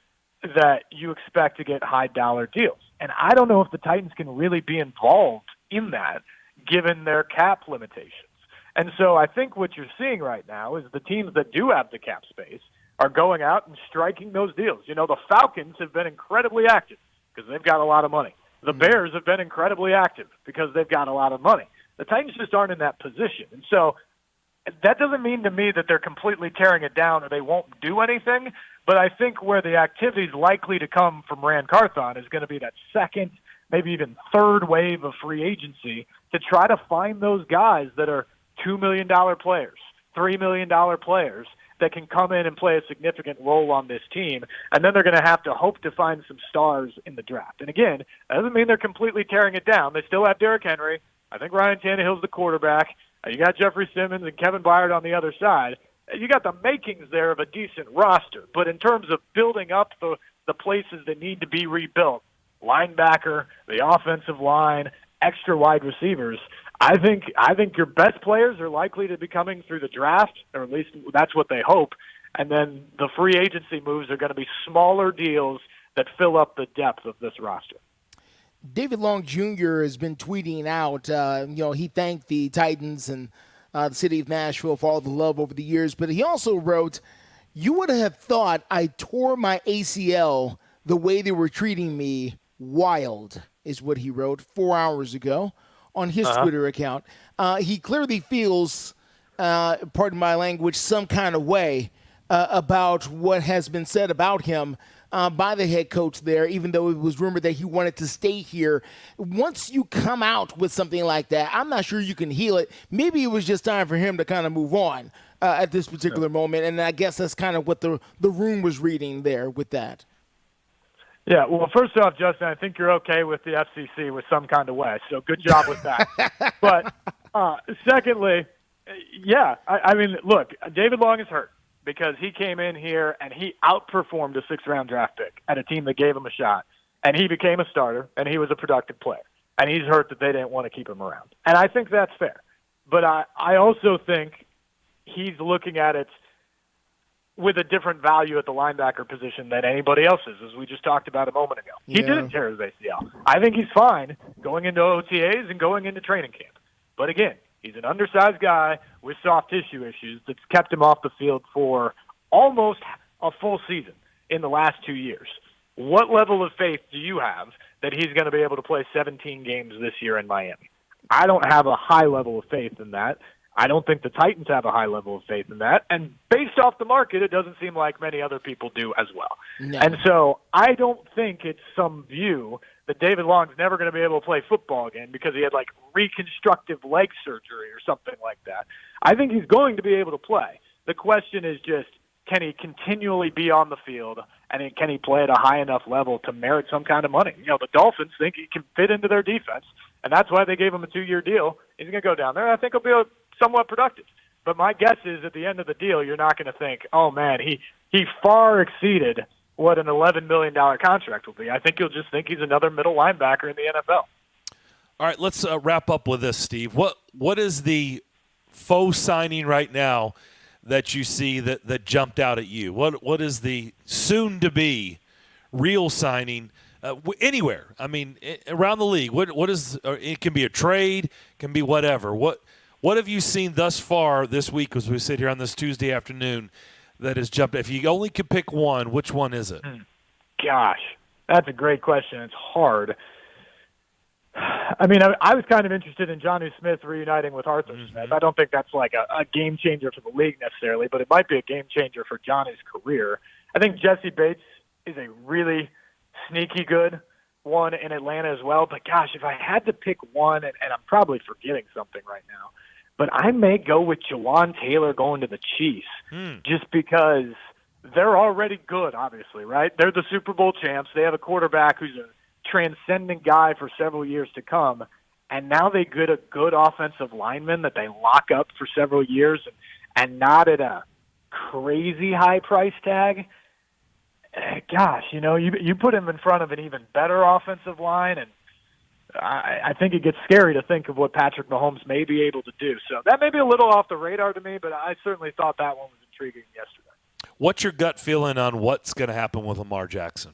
that you expect to get high-dollar deals. And I don't know if the Titans can really be involved in that given their cap limitations. And so I think what you're seeing right now is the teams that do have the cap space are going out and striking those deals. You know, the Falcons have been incredibly active because they've got a lot of money. The Bears have been incredibly active because they've got a lot of money. The Titans just aren't in that position. And so that doesn't mean to me that they're completely tearing it down or they won't do anything, but I think where the activity is likely to come from Rand Carthon is going to be that second, maybe even third wave of free agency to try to find those guys that are $2 million players, $3 million players that can come in and play a significant role on this team, and then they're going to have to hope to find some stars in the draft. And again, that doesn't mean they're completely tearing it down. They still have Derrick Henry. I think Ryan Tannehill's the quarterback. You got Jeffrey Simmons and Kevin Byard on the other side. You got the makings there of a decent roster. But in terms of building up the places that need to be rebuilt, linebacker, the offensive line, extra wide receivers, I think your best players are likely to be coming through the draft, or at least that's what they hope. And then the free agency moves are going to be smaller deals that fill up the depth of this roster. David Long Jr. has been tweeting out, he thanked the Titans and the city of Nashville for all the love over the years, but he also wrote, "You would have thought I tore my ACL the way they were treating me. Wild," is what he wrote 4 hours ago on his Twitter account. He clearly feels, pardon my language, some kind of way about what has been said about him by the head coach there, even though it was rumored that he wanted to stay here. Once you come out with something like that, I'm not sure you can heal it. Maybe it was just time for him to kind of move on at this particular moment, and I guess that's kind of what the room was reading there with that. Yeah, well, first off, Justin, I think you're okay with the FCC with some kind of way, so good job with that. But secondly, yeah, I mean, look, David Long is hurt because he came in here and he outperformed a 6th-round draft pick at a team that gave him a shot, and he became a starter, and he was a productive player. And he's hurt that they didn't want to keep him around. And I think that's fair. But I also think he's looking at it, with a different value at the linebacker position than anybody else's, as we just talked about a moment ago. He didn't tear his ACL. I think he's fine going into OTAs and going into training camp. But again, he's an undersized guy with soft tissue issues that's kept him off the field for almost a full season in the last 2 years. What level of faith do you have that he's going to be able to play 17 games this year in Miami? I don't have a high level of faith in that. I don't think the Titans have a high level of faith in that. And based off the market, it doesn't seem like many other people do as well. No. And so I don't think it's some view that David Long's never going to be able to play football again because he had like reconstructive leg surgery or something like that. I think he's going to be able to play. The question is just, can he continually be on the field, and can he play at a high enough level to merit some kind of money? You know, the Dolphins think he can fit into their defense, and that's why they gave him a 2-year deal. He's going to go down there, and I think he'll be somewhat productive. But my guess is at the end of the deal, you're not going to think, oh, man, he far exceeded what an $11 million contract will be. I think you'll just think he's another middle linebacker in the NFL. All right, let's wrap up with this, Steve. What is the faux signing right now that you see that jumped out at you? What is the soon-to-be real signing anywhere? I mean, around the league. What is? It can be a trade, can be whatever. What have you seen thus far this week as we sit here on this Tuesday afternoon that has jumped? If you only could pick one, which one is it? Gosh, that's a great question. It's hard. I mean, I was kind of interested in Jonnu Smith reuniting with Arthur Smith. I don't think that's like a game changer for the league necessarily, but it might be a game changer for Jonnu's career. I think Jesse Bates is a really sneaky good one in Atlanta as well. But gosh, if I had to pick one, and I'm probably forgetting something right now, but I may go with Jawan Taylor going to the Chiefs just because they're already good, obviously, right? They're the Super Bowl champs. They have a quarterback who's a transcendent guy for several years to come, and now they get a good offensive lineman that they lock up for several years and not at a crazy high price tag. Gosh, you know, you put him in front of an even better offensive line, and I think it gets scary to think of what Patrick Mahomes may be able to do. So that may be a little off the radar to me, but I certainly thought that one was intriguing yesterday. What's your gut feeling on what's going to happen with Lamar Jackson?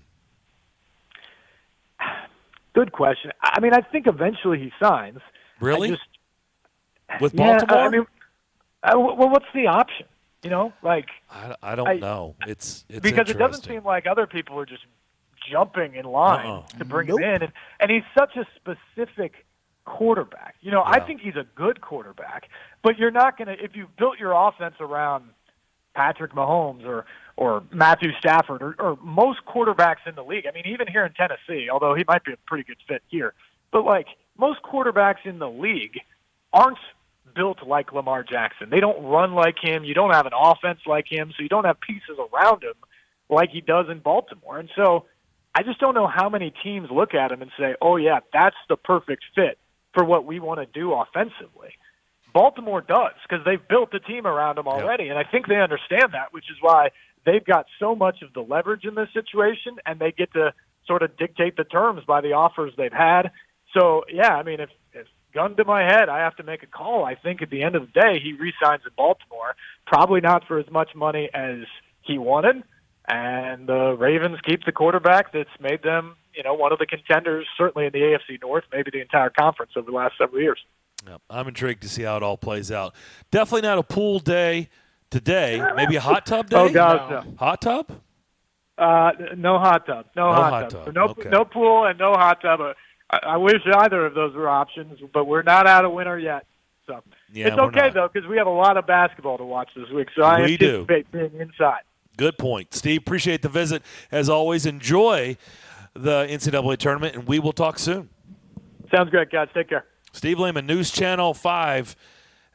Good question. I mean, I think eventually he signs. Really? With Baltimore? I mean, well, what's the option? You know, like I don't know. It's because it doesn't seem like other people are just jumping in line to bring him in, and he's such a specific quarterback. You know, I think he's a good quarterback, but you're not going to, if you've built your offense around Patrick Mahomes or Matthew Stafford or most quarterbacks in the league. I mean, even here in Tennessee, although he might be a pretty good fit here, but like most quarterbacks in the league aren't built like Lamar Jackson. They don't run like him. You don't have an offense like him, so you don't have pieces around him like he does in Baltimore. And so I just don't know how many teams look at him and say, oh, yeah, that's the perfect fit for what we want to do offensively. Baltimore does, because they've built the team around him already, and I think they understand that, which is why they've got so much of the leverage in this situation, and they get to sort of dictate the terms by the offers they've had. So, yeah, I mean, if gun to my head, I have to make a call. I think at the end of the day, he re-signs in Baltimore, probably not for as much money as he wanted, and the Ravens keep the quarterback that's made them, you know, one of the contenders, certainly in the AFC North, maybe the entire conference over the last several years. Yep. I'm intrigued to see how it all plays out. Definitely not a pool day today. Maybe a hot tub day? Oh, gosh, no. Hot tub? No hot tub. No hot tub. So no pool and no hot tub. I wish either of those were options, but we're not out of winter yet. So it's okay, though, because we have a lot of basketball to watch this week. So I anticipate being inside. Good point. Steve, appreciate the visit. As always, enjoy the NCAA tournament, and we will talk soon. Sounds great, guys. Take care. Steve Lehman, News Channel 5.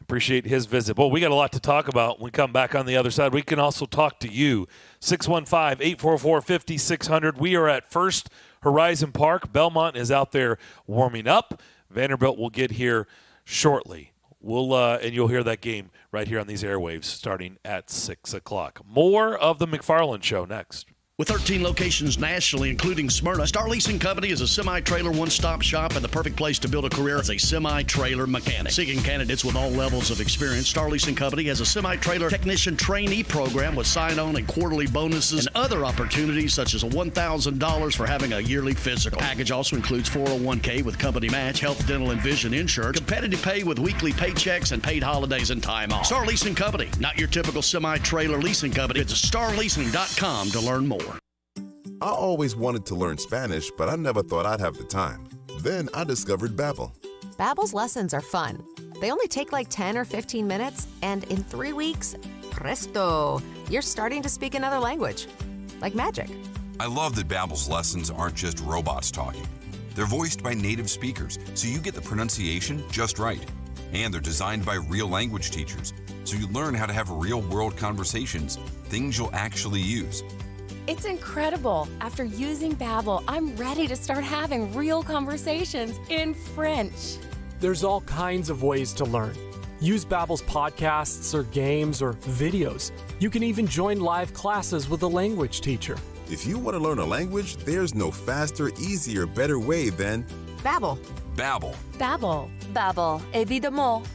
Appreciate his visit. Well, we got a lot to talk about when we come back on the other side. We can also talk to you. 615-844-5600. We are at First Horizon Park. Belmont is out there warming up. Vanderbilt will get here shortly. And you'll hear that game right here on these airwaves starting at 6 o'clock. More of the McFarland Show next. With 13 locations nationally, including Smyrna, Star Leasing Company is a semi-trailer one-stop shop and the perfect place to build a career as a semi-trailer mechanic. Seeking candidates with all levels of experience, Star Leasing Company has a semi-trailer technician trainee program with sign-on and quarterly bonuses and other opportunities such as $1,000 for having a yearly physical. The package also includes 401k with company match, health, dental, and vision insurance, competitive pay with weekly paychecks, and paid holidays and time off. Star Leasing Company, not your typical semi-trailer leasing company. Visit starleasing.com to learn more. I always wanted to learn Spanish, but I never thought I'd have the time. Then I discovered Babbel. Babbel's lessons are fun. They only take like 10 or 15 minutes, and in 3 weeks, presto, you're starting to speak another language. Like magic. I love that Babbel's lessons aren't just robots talking. They're voiced by native speakers, so you get the pronunciation just right. And they're designed by real language teachers, so you learn how to have real-world conversations, things you'll actually use. It's incredible. After using Babbel, I'm ready to start having real conversations in French. There's all kinds of ways to learn. Use Babbel's podcasts or games or videos. You can even join live classes with a language teacher. If you want to learn a language, there's no faster, easier, better way than Babbel. Babbel. Babbel. Babbel, évidemment.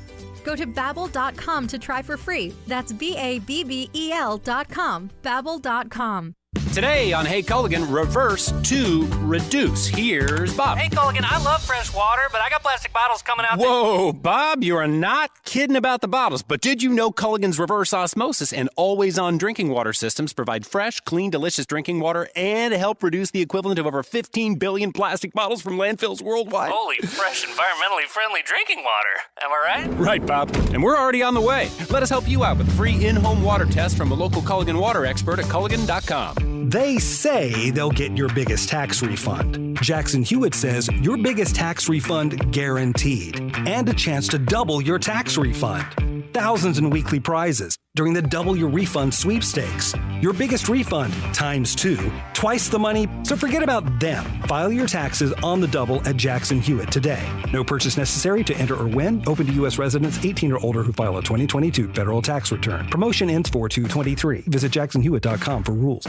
Go to babbel.com to try for free. That's BABBEL.com. Babbel.com. Today on Hey Culligan, reverse to reduce. Here's Bob. Hey Culligan, I love fresh water, but I got plastic bottles coming out. Whoa, Bob, you are not kidding about the bottles. But did you know Culligan's reverse osmosis and always-on drinking water systems provide fresh, clean, delicious drinking water and help reduce the equivalent of over 15 billion plastic bottles from landfills worldwide? Holy, fresh, environmentally friendly drinking water. Am I right? Right, Bob. And we're already on the way. Let us help you out with a free in-home water test from a local Culligan water expert at Culligan.com. They say they'll get your biggest tax refund. Jackson Hewitt says your biggest tax refund guaranteed, and a chance to double your tax refund. Thousands in weekly prizes during the Double Your Refund sweepstakes. Your biggest refund times 2, twice the money, so forget about them. File your taxes on the double at Jackson Hewitt today. No purchase necessary to enter or win. Open to U.S. residents 18 or older who file a 2022 federal tax return. Promotion ends 4/2/23. Visit jacksonhewitt.com for rules.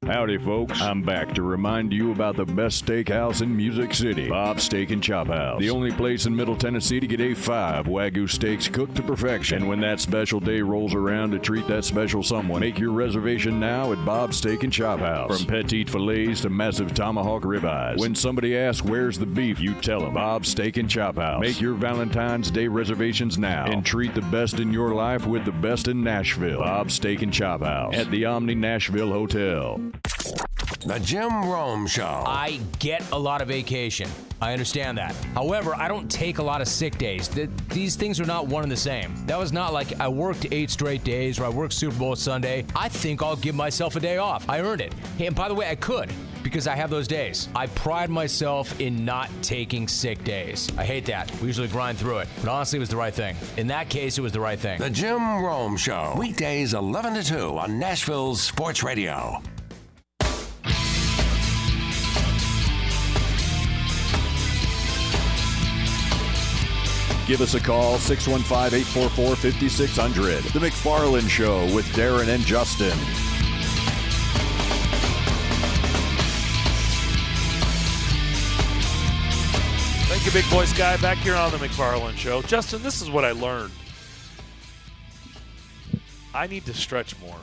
Howdy, folks. I'm back to remind you about the best steakhouse in Music City, Bob's Steak and Chop House. The only place in Middle Tennessee to get A5 Wagyu steaks cooked to perfection. And when that special day rolls around to treat that special someone, make your reservation now at Bob's Steak and Chop House. From petite fillets to massive tomahawk ribeyes. When somebody asks where's the beef, you tell them Bob's Steak and Chop House. Make your Valentine's Day reservations now and treat the best in your life with the best in Nashville. Bob's Steak and Chop House at the Omni Nashville Hotel. The Jim Rome Show. I get a lot of vacation. I understand that. However, I don't take a lot of sick days. These things are not one and the same. That was not like I worked 8 straight days or I worked Super Bowl Sunday. I think I'll give myself a day off. I earned it. Hey, and by the way, I could because I have those days. I pride myself in not taking sick days. I hate that. We usually grind through it. But honestly, it was the right thing. In that case, it was the right thing. The Jim Rome Show. Weekdays 11 to 2 on Nashville's Sports Radio. Give us a call, 615-844-5600. The McFarland Show with Darren and Justin. Thank you, Big Voice Guy. Back here on the McFarland Show. Justin, this is what I learned. I need to stretch more.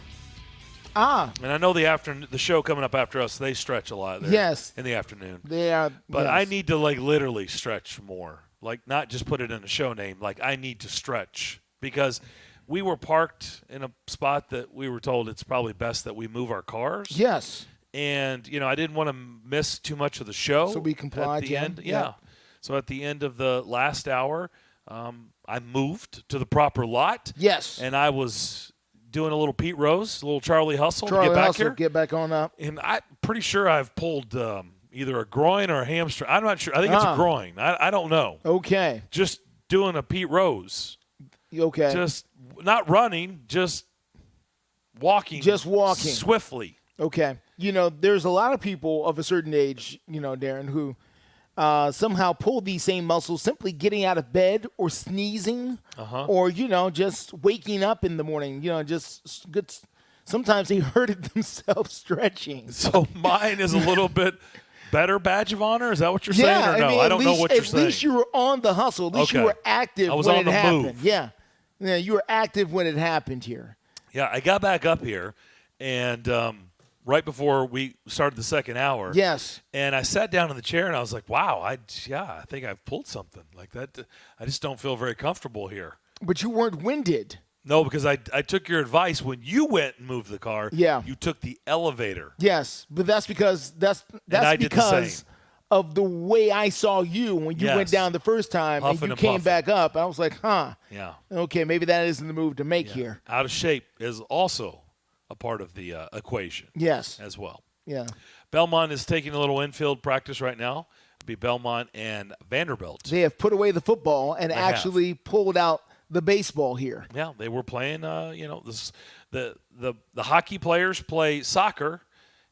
And I know the show coming up after us, they stretch a lot there. Yes. In the afternoon. They are. But yes. I need to, literally stretch more. Not just put it in a show name. I need to stretch. Because we were parked in a spot that we were told it's probably best that we move our cars. Yes. And, I didn't want to miss too much of the show. So we complied. At the end. Yeah. So at the end of the last hour, I moved to the proper lot. Yes. And I was doing a little Pete Rose, a little Charlie Hustle to get back here. Get back on up. And I'm pretty sure I've pulled either a groin or a hamstring. I'm not sure. I think it's a groin. I don't know. Okay. Just doing a Pete Rose. Okay. Just not running, just walking. Just walking. Swiftly. Okay. There's a lot of people of a certain age, Darren, who somehow pull these same muscles simply getting out of bed or sneezing or, just waking up in the morning, just good sometimes they hurted themselves stretching. So mine is a little bit better badge of honor? Is that what you're saying or no? I don't know what you're saying. At least you were on the hustle. At least you were active when it happened. Move. Yeah, you were active when it happened here. Yeah, I got back up here, and right before we started the second hour. Yes. And I sat down in the chair, and I was like, wow, I think I've pulled something. Like that. I just don't feel very comfortable here. But you weren't winded. No, because I took your advice when you went and moved the car. Yeah. You took the elevator. Yes, but that's because of the way I saw you when you went down the first time and you came back up. I was like, yeah, okay, maybe that isn't the move to make here. Out of shape is also a part of the equation. Yes, as well. Yeah. Belmont is taking a little infield practice right now. It'll be Belmont and Vanderbilt. They have put away the football and actually pulled out the baseball here. Yeah, they were playing. The hockey players play soccer,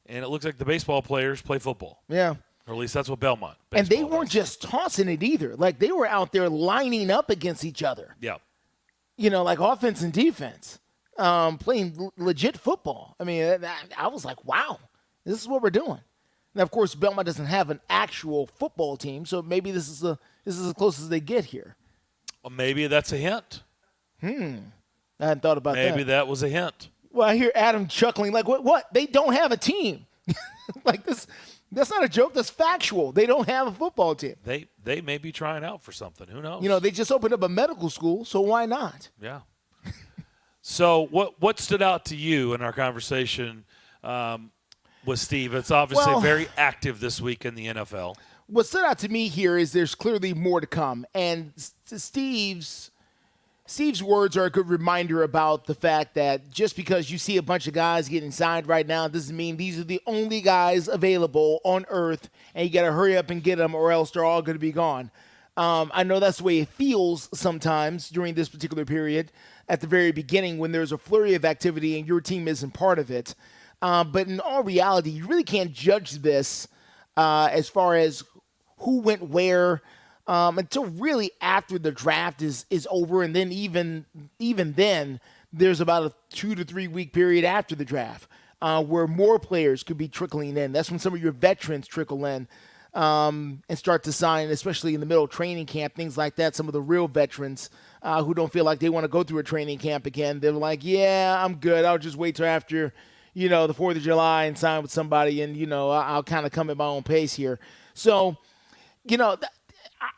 and it looks like the baseball players play football. Yeah. Or at least that's what Belmont. And they weren't just tossing it either. Like, they were out there lining up against each other. Yeah. Like offense and defense, playing legit football. I mean, I was like, wow, this is what we're doing. Now, of course, Belmont doesn't have an actual football team, so maybe this is as close as they get here. Well, maybe that's a hint. I hadn't thought about that. Maybe that was a hint. Well, I hear Adam chuckling, like, what? They don't have a team. Like this. That's not a joke. That's factual. They don't have a football team. They may be trying out for something. Who knows? They just opened up a medical school, so why not? Yeah. So what stood out to you in our conversation with Steve? It's obviously very active this week in the NFL. What stood out to me here is there's clearly more to come. And Steve's words are a good reminder about the fact that just because you see a bunch of guys getting signed right now doesn't mean these are the only guys available on earth, and you got to hurry up and get them or else they're all going to be gone. I know that's the way it feels sometimes during this particular period at the very beginning when there's a flurry of activity and your team isn't part of it. But in all reality, you really can't judge this as far as who went where, until really after the draft is over, and then even then, there's about a 2 to 3 week period after the draft where more players could be trickling in. That's when some of your veterans trickle in and start to sign, especially in the middle of training camp, things like that. Some of the real veterans who don't feel like they want to go through a training camp again, they're like, yeah, I'm good. I'll just wait till after, the 4th of July and sign with somebody, and, I'll kind of come at my own pace here. So,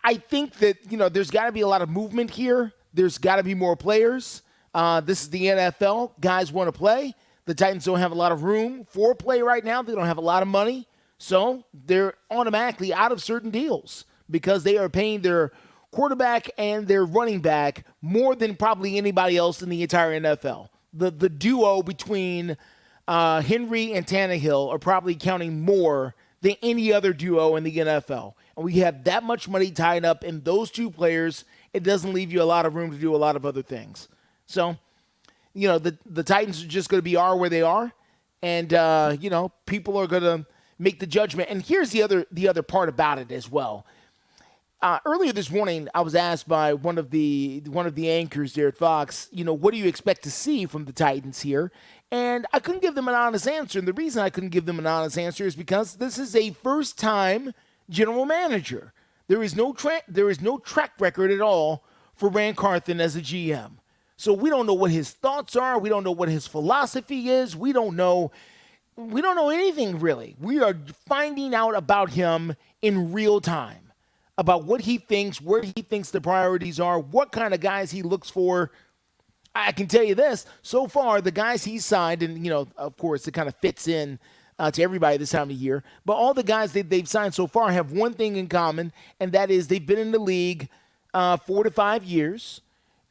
I think that, there's got to be a lot of movement here. There's got to be more players. This is the NFL. Guys want to play. The Titans don't have a lot of room for play right now. They don't have a lot of money. So they're automatically out of certain deals because they are paying their quarterback and their running back more than probably anybody else in the entire NFL. The duo between Henry and Tannehill are probably counting more than any other duo in the NFL. And we have that much money tied up in those two players, it doesn't leave you a lot of room to do a lot of other things. So, the Titans are just going to be where they are. And, people are going to make the judgment. And here's the other part about it as well. Earlier this morning, I was asked by one of the anchors there at Fox, what do you expect to see from the Titans here? And I couldn't give them an honest answer. And the reason I couldn't give them an honest answer is because this is a first-time general manager. There is no track record at all for Rand Carthen as a GM. So we don't know what his thoughts are. We don't know what his philosophy is. We don't know anything really. We are finding out about him in real time, about what he thinks, where he thinks the priorities are, what kind of guys he looks for. I can tell you this, so far, the guys he's signed, and, of course, it kind of fits in to everybody this time of year, but all the guys they've signed so far have one thing in common, and that is they've been in the league 4 to 5 years,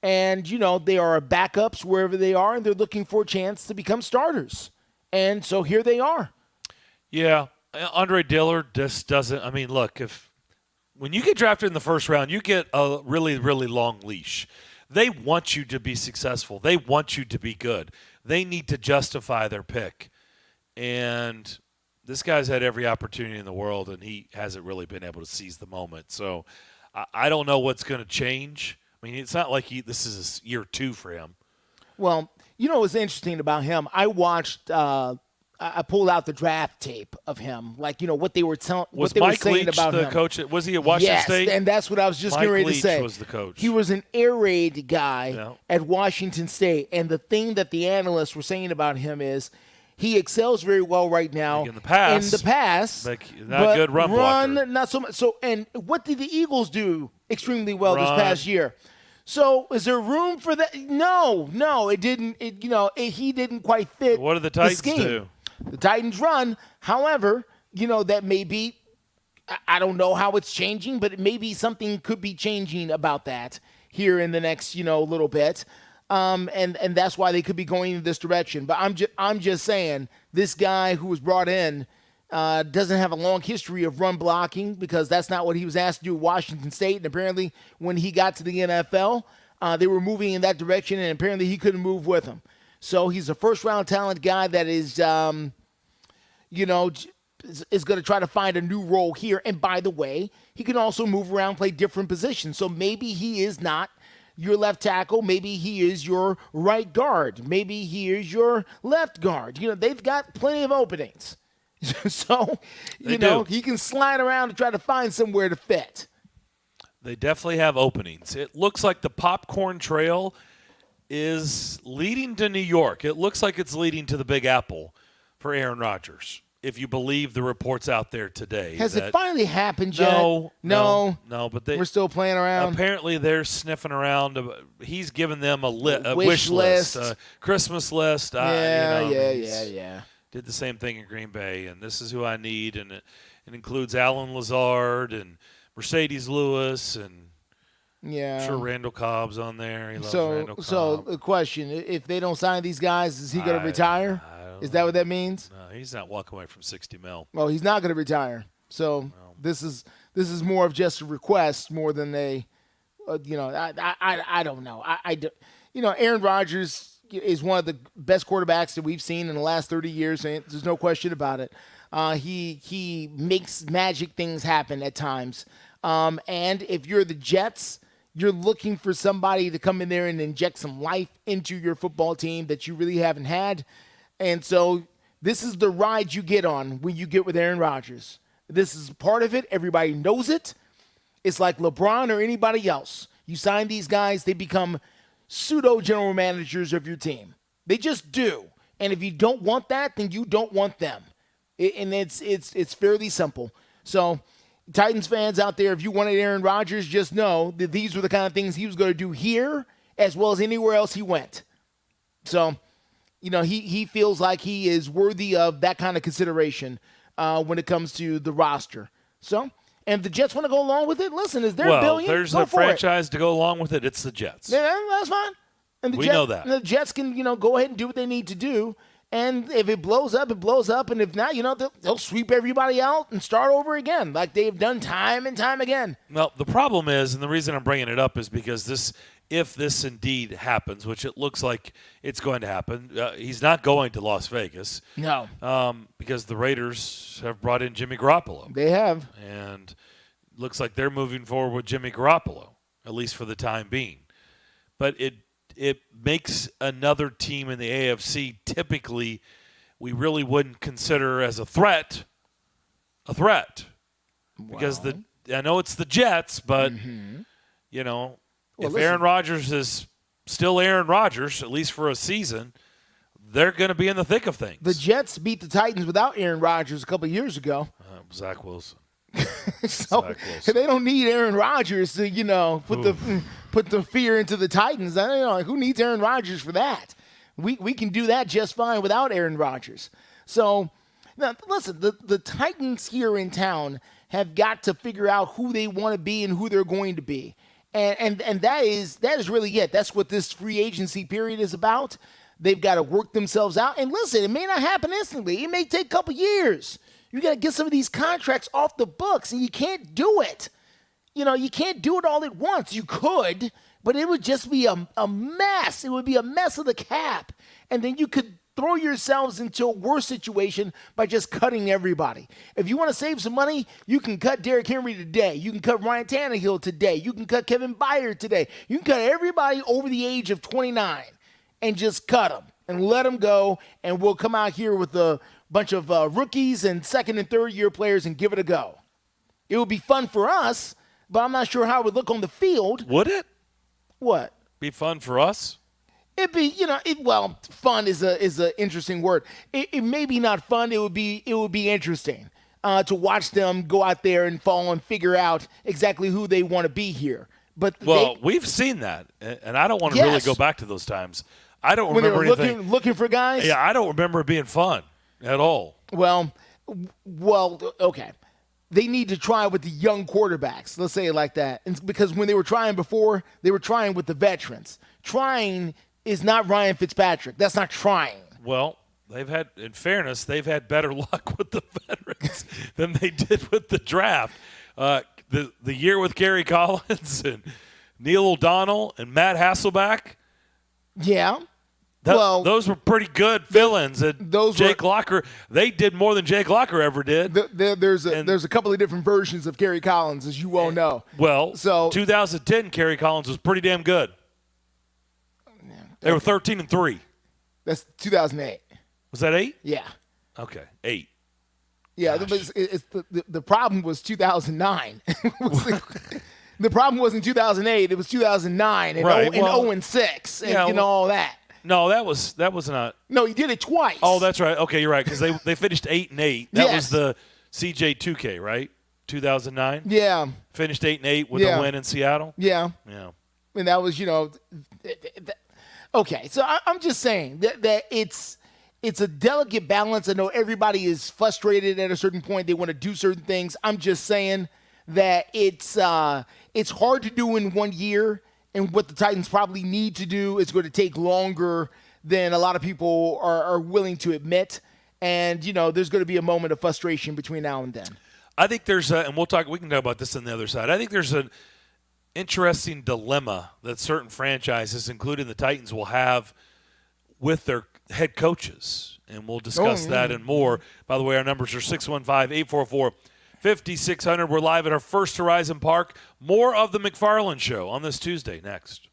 and, they are backups wherever they are, and they're looking for a chance to become starters. And so here they are. Yeah, Andre Dillard just doesn't – look, when you get drafted in the first round, you get a really, really long leash. They want you to be successful. They want you to be good. They need to justify their pick. And this guy's had every opportunity in the world, and he hasn't really been able to seize the moment. So I don't know what's going to change. It's not like this is year 2 for him. Well, You know what's interesting about him? I watched. I pulled out the draft tape of him, like what they were telling, what they were saying about him. Was Mike Leach the coach? Was he at Washington State? Yes, and that's what I was just getting ready to say. Mike Leach was the coach. He was an air raid guy at Washington State, and the thing that the analysts were saying about him is he excels very well right now. In the past, not good run blocker. Not so much. So, and what did the Eagles do extremely well this past year? So, is there room for that? No, it didn't. He didn't quite fit. What did the Titans do? The Titans run. However, that may be, I don't know how it's changing, but maybe something could be changing about that here in the next, little bit. And that's why they could be going in this direction. But I'm just saying this guy who was brought in doesn't have a long history of run blocking because that's not what he was asked to do at Washington State. And apparently when he got to the NFL, they were moving in that direction, and apparently he couldn't move with them. So he's a first-round talent guy that is, is going to try to find a new role here. And by the way, he can also move around, play different positions. So maybe he is not your left tackle. Maybe he is your right guard. Maybe he is your left guard. They've got plenty of openings. So, he can slide around and try to find somewhere to fit. They definitely have openings. It looks like the popcorn trail is leading to New York. It looks like it's leading to the Big Apple for Aaron Rodgers, if you believe the reports out there today. Has it finally happened yet? No, but we're still playing around. Apparently they're sniffing around. He's given them a wish list, a Christmas list. Yeah. Did the same thing in Green Bay, and this is who I need, and it includes Alan Lazard and Mercedes Lewis and I'm sure Randall Cobb's on there. He loves Randall Cobb. So the question, if they don't sign these guys, is he going to retire? Is that what that means? No, he's not walking away from $60 million. Well, he's not going to retire. So this is more of just a request more than I don't know. Aaron Rodgers is one of the best quarterbacks that we've seen in the last 30 years. And there's no question about it. He makes magic things happen at times. And if you're the Jets, you're looking for somebody to come in there and inject some life into your football team that you really haven't had. And so this is the ride you get on when you get with Aaron Rodgers. This is part of it. Everybody knows it. It's like LeBron or anybody else. You sign these guys, they become pseudo general managers of your team. They just do. And if you don't want that, then you don't want them. And it's fairly simple. So Titans fans out there, if you wanted Aaron Rodgers, just know that these were the kind of things he was going to do here as well as anywhere else he went. So, he feels like he is worthy of that kind of consideration when it comes to the roster. So, and if the Jets want to go along with it, listen, is there a billion? Well, there's a franchise to go along with it. It's the Jets. Yeah, that's fine. And we know that. And the Jets can, go ahead and do what they need to do. And if it blows up, it blows up. And if not, they'll sweep everybody out and start over again like they've done time and time again. Well, the problem is, and the reason I'm bringing it up is because if this indeed happens, which it looks like it's going to happen, he's not going to Las Vegas. No. Because the Raiders have brought in Jimmy Garoppolo. They have. And it looks like they're moving forward with Jimmy Garoppolo, at least for the time being. But it makes another team in the AFC typically we really wouldn't consider as a threat. Because I know it's the Jets, but, if Aaron Rodgers is still Aaron Rodgers, at least for a season, they're going to be in the thick of things. The Jets beat the Titans without Aaron Rodgers a couple of years ago. Zach Wilson. So they don't need Aaron Rodgers to, put the fear into the Titans. I don't know who needs Aaron Rodgers for that. We can do that just fine without Aaron Rodgers. So now listen, the Titans here in town have got to figure out who they want to be and who they're going to be. And that is really it. That's what this free agency period is about. They've got to work themselves out. And listen, it may not happen instantly. It may take a couple years. You got to get some of these contracts off the books, and you can't do it. You can't do it all at once. You could, but it would just be a mess. It would be a mess of the cap. And then you could throw yourselves into a worse situation by just cutting everybody. If you want to save some money, you can cut Derrick Henry today. You can cut Ryan Tannehill today. You can cut Kevin Byard today. You can cut everybody over the age of 29 and just cut them. and let them go, and we'll come out here with a bunch of rookies and second and third year players and give it a go. It would be fun for us, but I'm not sure how it would look on the field. Would it? What? Be fun for us? It'd be, fun is a interesting word. It may be not fun. It would be interesting to watch them go out there and fall and figure out exactly who they want to be here. But we've seen that, and I don't want to really go back to those times. I don't when remember they were anything. looking for guys? Yeah, I don't remember it being fun at all. Well, okay. They need to try with the young quarterbacks. Let's say it like that. And because when they were trying before, they were trying with the veterans. Trying is not Ryan Fitzpatrick. That's not trying. Well, in fairness, they've had better luck with the veterans than they did with the draft. The year with Gary Collins and Neil O'Donnell and Matt Hasselbeck. Yeah. Those were pretty good fill-ins. And Jake Locker, they did more than Jake Locker ever did. There's a couple of different versions of Gary Collins, as you well know. Well, 2010 Gary Collins was pretty damn good. They were 13-3. That's 2008. Was that 8? Yeah. Okay, 8. Yeah, the problem was 2009. The problem wasn't 2008. It was 2009 and 0-6 and all that. No, that was not. No, he did it twice. Oh, that's right. Okay, you're right because they finished 8-8. That was the CJ 2K, right? 2009. Yeah. Finished 8-8 with a win in Seattle. Yeah. Yeah. And that was okay. So I'm just saying that it's a delicate balance. I know everybody is frustrated at a certain point. They want to do certain things. I'm just saying that it's hard to do in 1 year. And what the Titans probably need to do is going to take longer than a lot of people are willing to admit. And, there's going to be a moment of frustration between now and then. I think there's and we can talk about this on the other side. I think there's an interesting dilemma that certain franchises, including the Titans, will have with their head coaches. And we'll discuss that and more. By the way, our numbers are 615-844-5600. We're live at our First Horizon Park. More of the McFarland Show on this Tuesday next.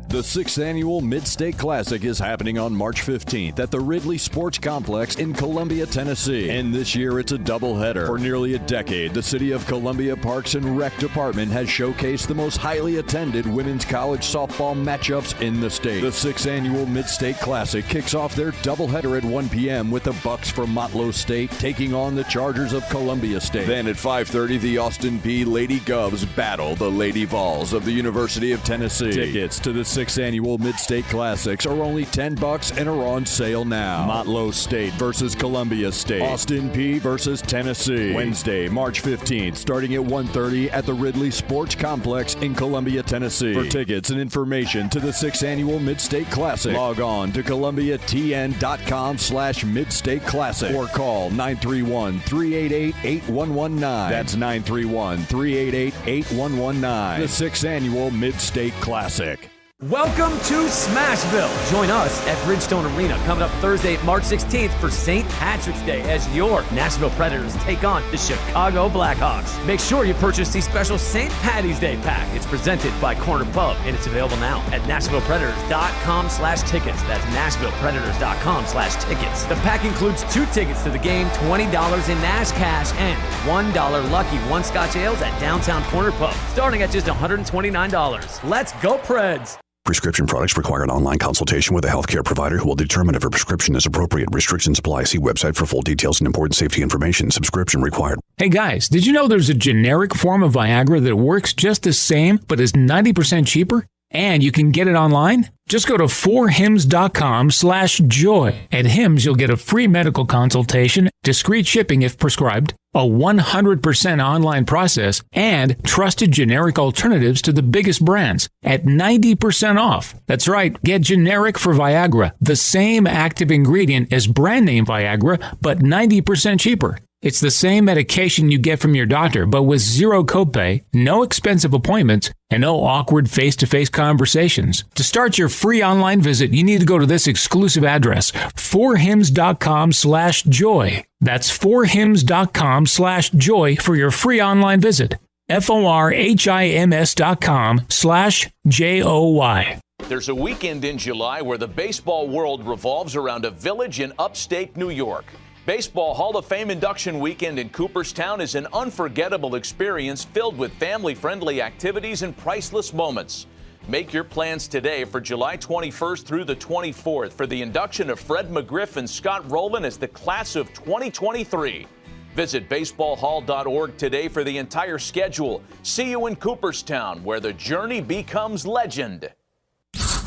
The 6th Annual Mid-State Classic is happening on March 15th at the Ridley Sports Complex in Columbia, Tennessee. And this year it's a doubleheader. For nearly a decade, the City of Columbia Parks and Rec Department has showcased the most highly attended women's college softball matchups in the state. The 6th Annual Mid-State Classic kicks off their doubleheader at 1 p.m. with the Bucks from Motlow State taking on the Chargers of Columbia State. Then at 5:30, the Austin Peay Lady Govs battle the Lady Vols of the University of Tennessee. Tickets to the 6th Annual Mid-State Classics are only $10 and are on sale now. Motlow State versus Columbia State. Austin Peay versus Tennessee. Wednesday, March 15th, starting at 1:30 at the Ridley Sports Complex in Columbia, Tennessee. For tickets and information to the 6th Annual Mid-State Classic, log on to columbiatn.com/Mid-State Classic or call 931-388-8119. That's 931-388-8119. The 6th Annual Mid-State Classic. Welcome to Smashville. Join us at Bridgestone Arena coming up Thursday, March 16th for St. Patrick's Day as your Nashville Predators take on the Chicago Blackhawks. Make sure you purchase the special St. Patty's Day pack. It's presented by Corner Pub and it's available now at NashvillePredators.com/tickets. That's NashvillePredators.com/tickets. The pack includes 2 tickets to the game, $20 in Nash cash, and $1 lucky 1 Scotch ales at Downtown Corner Pub, starting at just $129. Let's go Preds! Prescription products require an online consultation with a healthcare provider who will determine if a prescription is appropriate. Restrictions apply. See website for full details and important safety information. Subscription required. Hey guys, did you know there's a generic form of Viagra that works just the same but is 90% cheaper? And you can get it online? Just go to 4hims.com/joy. At Hims, you'll get a free medical consultation, discreet shipping if prescribed, a 100% online process, and trusted generic alternatives to the biggest brands at 90% off. That's right, get generic for Viagra, the same active ingredient as brand name Viagra, but 90% cheaper. It's the same medication you get from your doctor, but with zero copay, no expensive appointments, and no awkward face-to-face conversations. To start your free online visit, you need to go to this exclusive address, 4hims.com/joy. That's 4hims.com/joy for your free online visit. FORHIMS.com/JOY. There's a weekend in July where the baseball world revolves around a village in upstate New York. Baseball Hall of Fame induction weekend in Cooperstown is an unforgettable experience filled with family-friendly activities and priceless moments. Make your plans today for July 21st through the 24th for the induction of Fred McGriff and Scott Rowland as the class of 2023. Visit baseballhall.org today for the entire schedule. See you in Cooperstown, where the journey becomes legend.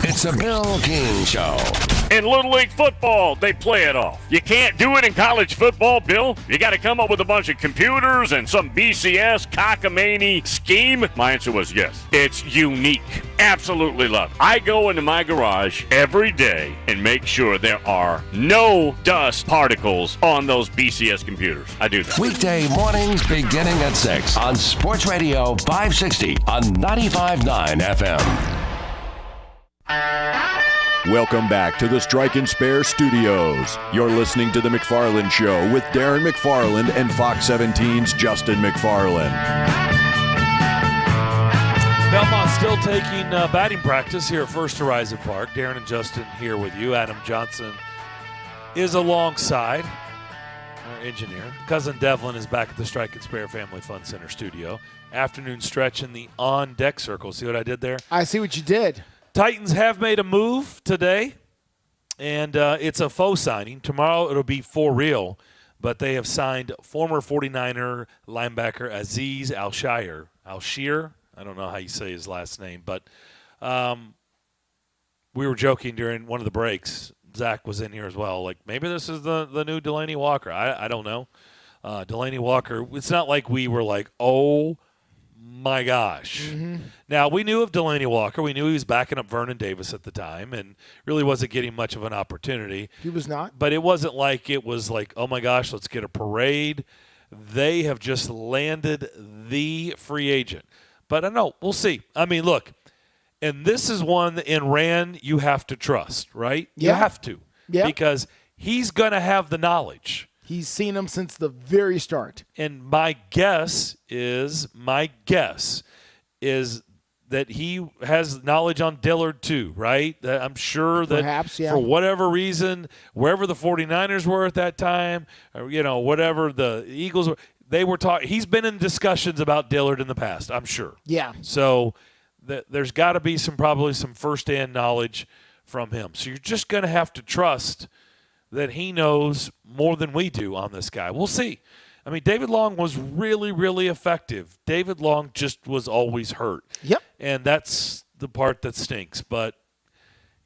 It's a Bill King Show. In Little League football, they play it off. You can't do it in college football, Bill. You got to come up with a bunch of computers and some BCS cockamamie scheme. My answer was yes. It's unique. Absolutely love it. I go into my garage every day and make sure there are no dust particles on those BCS computers. I do that. Weekday mornings beginning at 6 on Sports Radio 560 on 95.9 FM. Welcome back to the Strike and Spare Studios. You're listening to The McFarland Show with Darren McFarland and Fox 17's Justin McFarland. Belmont still taking batting practice here at First Horizon Park. Darren and Justin here with you. Adam Johnson is alongside our engineer. Cousin Devlin is back at the Strike and Spare Family Fun Center studio. Afternoon stretch in the on-deck circle. See what I did there? I see what you did. Titans have made a move today, and it's a faux signing. Tomorrow it'll be for real, but they have signed former 49er linebacker Azeez Al-Shir. I don't know how you say his last name, but we were joking during one of the breaks. Zach was in here as well. Like, maybe this is the new Delaney Walker. I don't know. Delaney Walker, it's not like we were like, oh, my gosh. Mm-hmm. Now, we knew of Delaney Walker. We knew he was backing up Vernon Davis at the time and really wasn't getting much of an opportunity. He was not. But it wasn't like it was like, oh, my gosh, let's get a parade. They have just landed the free agent. But I don't know. We'll see. I mean, look, and this is one in Rand you have to trust, right? Yeah. You have to. Yeah. Because he's going to have the knowledge. He's seen him since the very start. And my guess is that he has knowledge on Dillard too, right? I'm sure that perhaps, yeah. For whatever reason, wherever the 49ers were at that time, or, whatever the Eagles were, they were talking. He's been in discussions about Dillard in the past, I'm sure. Yeah. So there's got to be probably some first-hand knowledge from him. So you're just going to have to trust that he knows more than we do on this guy. We'll see. I mean, David Long was really, really effective. David Long just was always hurt. Yep. And that's the part that stinks. But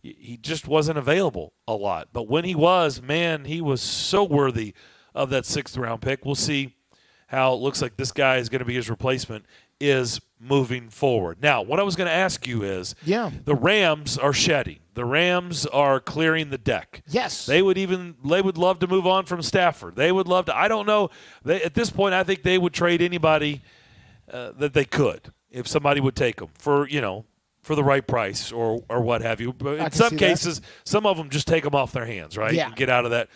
he just wasn't available a lot. But when he was, man, he was so worthy of that 6th-round pick. We'll see how it looks like this guy is going to be his replacement is moving forward. Now, what I was going to ask you is, the Rams are shedding. The Rams are clearing the deck. Yes. They would love to move on from Stafford. They would love to. I don't know. At this point, I think they would trade anybody that they could if somebody would take them for the right price or what have you. But in some cases, some of them just take them off their hands, right? Yeah. And get out of that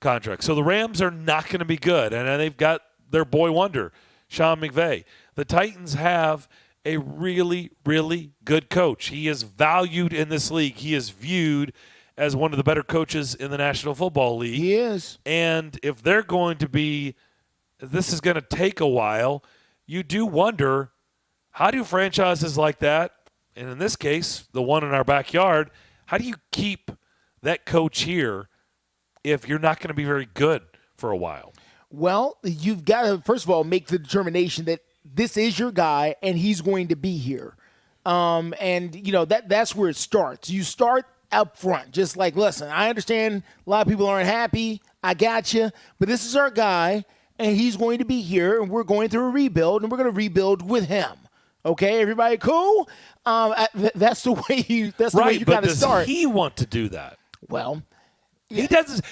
contract. So the Rams are not going to be good, and they've got their boy wonder, Sean McVay. The Titans have a really, really good coach. He is valued in this league. He is viewed as one of the better coaches in the National Football League. He is. And if they're going to be – this is going to take a while, you do wonder, how do franchises like that, and in this case, the one in our backyard, how do you keep that coach here if you're not going to be very good for a while? Well, you've got to, first of all, make the determination that this is your guy and he's going to be here. That's where it starts. You start up front, just like, listen, I understand a lot of people aren't happy. I got you. But this is our guy, and he's going to be here, and we're going through a rebuild, and we're going to rebuild with him. Okay, everybody cool? That's the way you got to start. Does he want to do that? Well, he doesn't.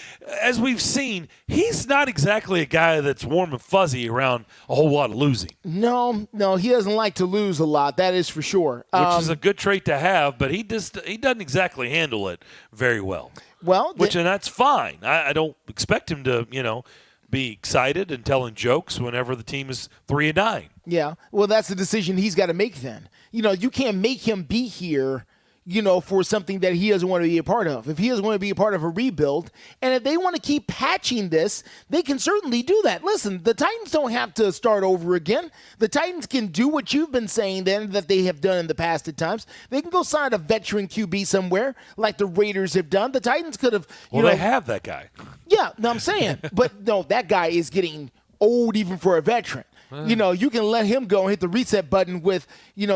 As we've seen, he's not exactly a guy that's warm and fuzzy around a whole lot of losing. No, he doesn't like to lose a lot. That is for sure. Which is a good trait to have, but he doesn't exactly handle it very well. Well, and that's fine. I don't expect him to, be excited and telling jokes whenever the team is 3-9. Yeah. Well, that's the decision he's got to make then. You can't make him be here, for something that he doesn't want to be a part of. If he doesn't want to be a part of a rebuild, and if they want to keep patching this, they can certainly do that. Listen, the Titans don't have to start over again. The Titans can do what you've been saying then that they have done in the past at times. They can go sign a veteran QB somewhere like the Raiders have done. The Titans could have, they have that guy. Yeah, no, I'm saying. But no, that guy is getting old even for a veteran. You can let him go and hit the reset button with,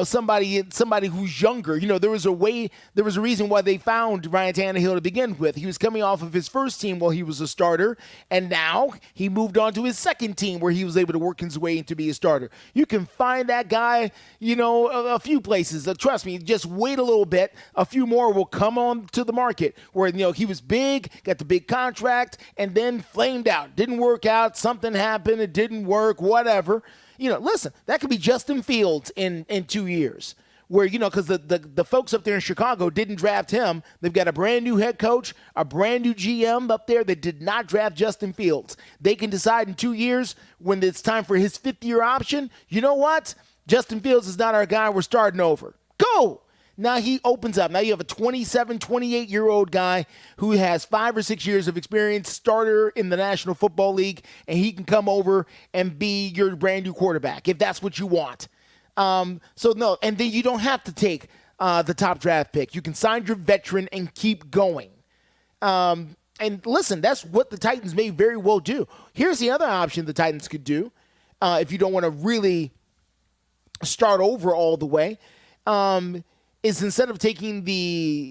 somebody who's younger. There was a reason why they found Ryan Tannehill to begin with. He was coming off of his first team while he was a starter, and now he moved on to his second team where he was able to work his way into be a starter. You can find that guy, a few places. Trust me, just wait a little bit. A few more will come on to the market where, he was big, got the big contract, and then flamed out. Didn't work out. Something happened. It didn't work, whatever. Listen, that could be Justin Fields in 2 years where, because the folks up there in Chicago didn't draft him. They've got a brand new head coach, a brand new GM up there that did not draft Justin Fields. They can decide in 2 years when it's time for his fifth-year option, you know what? Justin Fields is not our guy. We're starting over. Go! Now he opens up. Now you have a 27, 28-year-old guy who has 5 or 6 years of experience, starter in the National Football League, and he can come over and be your brand new quarterback if that's what you want. And then you don't have to take the top draft pick. You can sign your veteran and keep going. And listen, that's what the Titans may very well do. Here's the other option the Titans could do if you don't want to really start over all the way. Is instead of taking the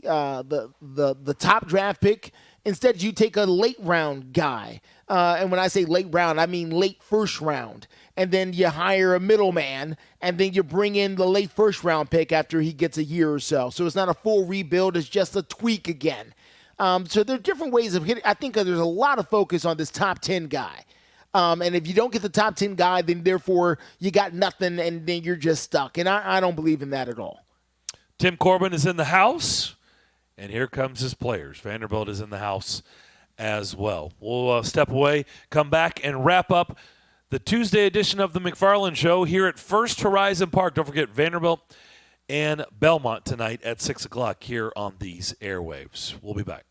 top draft pick, instead you take a late round guy. And when I say late round, I mean late first round. And then you hire a middleman, and then you bring in the late first round pick after he gets a year or so. So it's not a full rebuild, it's just a tweak again. So there are different ways of hitting. I think there's a lot of focus on this top 10 guy. And if you don't get the top 10 guy, then therefore you got nothing, and then you're just stuck. And I don't believe in that at all. Tim Corbin is in the house, and here comes his players. Vanderbilt is in the house as well. We'll step away, come back, and wrap up the Tuesday edition of the McFarland Show here at First Horizon Park. Don't forget Vanderbilt and Belmont tonight at 6 o'clock here on these airwaves. We'll be back.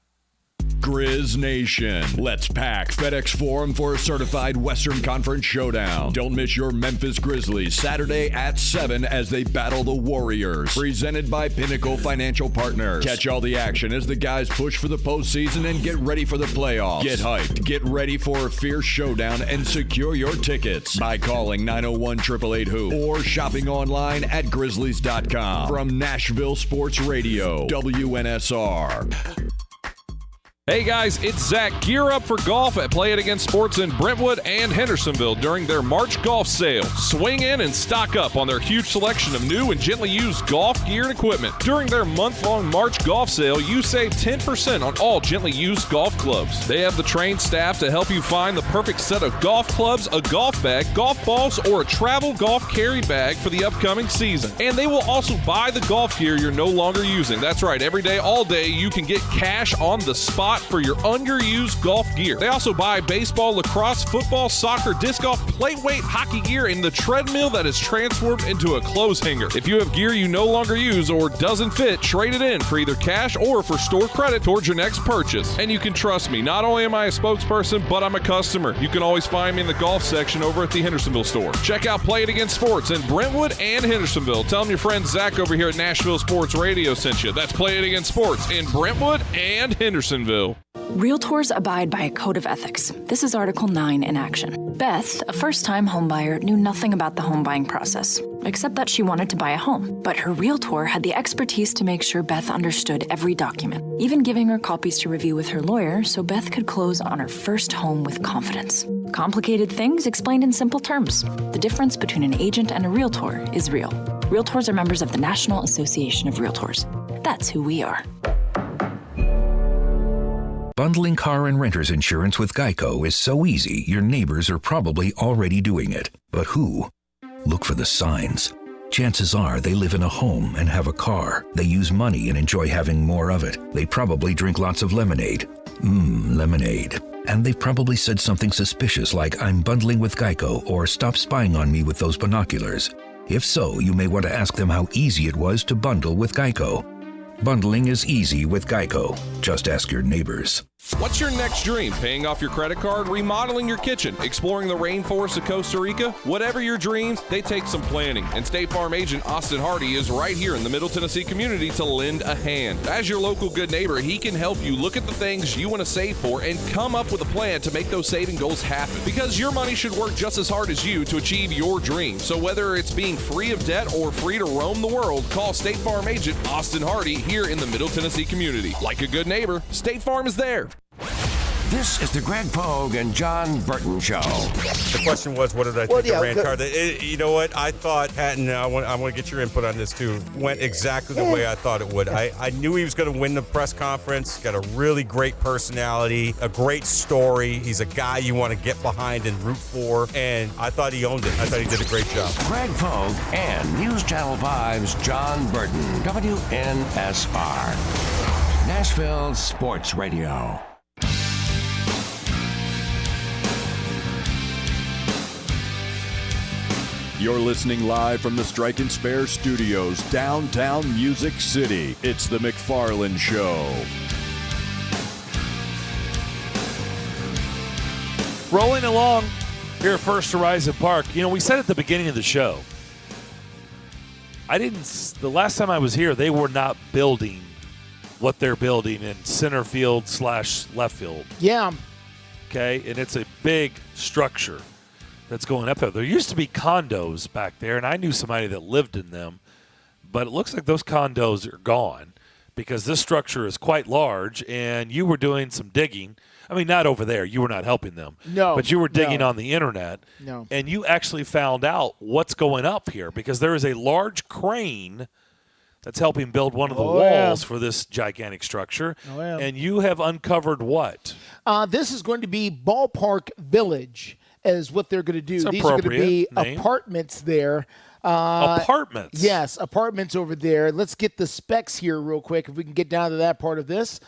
Grizz Nation. Let's pack FedEx Forum for a certified Western Conference showdown. Don't miss your Memphis Grizzlies Saturday at 7 as they battle the Warriors. Presented by Pinnacle Financial Partners. Catch all the action as the guys push for the postseason and get ready for the playoffs. Get hyped, get ready for a fierce showdown, and secure your tickets by calling 901-888-HOOP or shopping online at Grizzlies.com. From Nashville Sports Radio, WNSR. Hey guys, it's Zach. Gear up for golf at Play It Again Sports in Brentwood and Hendersonville during their March golf sale. Swing in and stock up on their huge selection of new and gently used golf gear and equipment. During their month-long March golf sale, you save 10% on all gently used golf clubs. They have the trained staff to help you find the perfect set of golf clubs, a golf bag, golf balls, or a travel golf carry bag for the upcoming season. And they will also buy the golf gear you're no longer using. That's right, every day, all day, you can get cash on the spot for your underused golf gear. They also buy baseball, lacrosse, football, soccer, disc golf, plate weight, hockey gear, and the treadmill that is transformed into a clothes hanger. If you have gear you no longer use or doesn't fit, trade it in for either cash or for store credit towards your next purchase. And you can trust me, not only am I a spokesperson, but I'm a customer. You can always find me in the golf section over at the Hendersonville store. Check out Play It Again Sports in Brentwood and Hendersonville. Tell them your friend Zach over here at Nashville Sports Radio sent you. That's Play It Again Sports in Brentwood and Hendersonville. Realtors abide by a code of ethics. This is Article 9 in action. Beth, a first-time homebuyer, knew nothing about the home buying process, except that she wanted to buy a home. But her realtor had the expertise to make sure Beth understood every document, even giving her copies to review with her lawyer so Beth could close on her first home with confidence. Complicated things explained in simple terms. The difference between an agent and a realtor is real. Realtors are members of the National Association of Realtors. That's who we are. Bundling car and renter's insurance with Geico is so easy, your neighbors are probably already doing it. But who? Look for the signs. Chances are they live in a home and have a car. They use money and enjoy having more of it. They probably drink lots of lemonade. Lemonade. And they've probably said something suspicious like, "I'm bundling with Geico," or "Stop spying on me with those binoculars." If so, you may want to ask them how easy it was to bundle with Geico. Bundling is easy with Geico. Just ask your neighbors. What's your next dream? Paying off your credit card, remodeling your kitchen, exploring the rainforest of Costa Rica? Whatever your dreams, they take some planning. And State Farm agent Austin Hardy is right here in the Middle Tennessee community to lend a hand. As your local good neighbor, he can help you look at the things you want to save for and come up with a plan to make those saving goals happen. Because your money should work just as hard as you to achieve your dream. So whether it's being free of debt or free to roam the world, call State Farm agent Austin Hardy here in the Middle Tennessee community. Like a good neighbor, State Farm is there. This is the Greg Pogue and John Burton Show. The question was, what did I think of Rand Carter? You know what? I thought, Patton, I want to get your input on this too, went exactly the way I thought it would. I knew he was going to win the press conference. Got a really great personality, a great story. He's a guy you want to get behind and root for, and I thought he owned it. I thought he did a great job. Greg Pogue and News Channel 5's John Burton, WNSR, Nashville Sports Radio. You're listening live from the Strike and Spare Studios, downtown Music City. It's the McFarland Show. Rolling along here at First Horizon Park. You know, we said at the beginning of the show, the last time I was here, they were not building what they're building in center field / left field. Yeah. Okay, and it's a big structure that's going up there. There used to be condos back there, and I knew somebody that lived in them, but it looks like those condos are gone because this structure is quite large, and you were doing some digging. I mean, not over there. You were not helping them. No. But you were digging on the internet, and you actually found out what's going up here because there is a large crane that's helping build one of the walls for this gigantic structure, and you have uncovered what? This is going to be Ballpark Village. Is what they're going to do. It's These are going to be name. Apartments there. Apartments? Yes, apartments over there. Let's get the specs here real quick if we can get down to that part of this.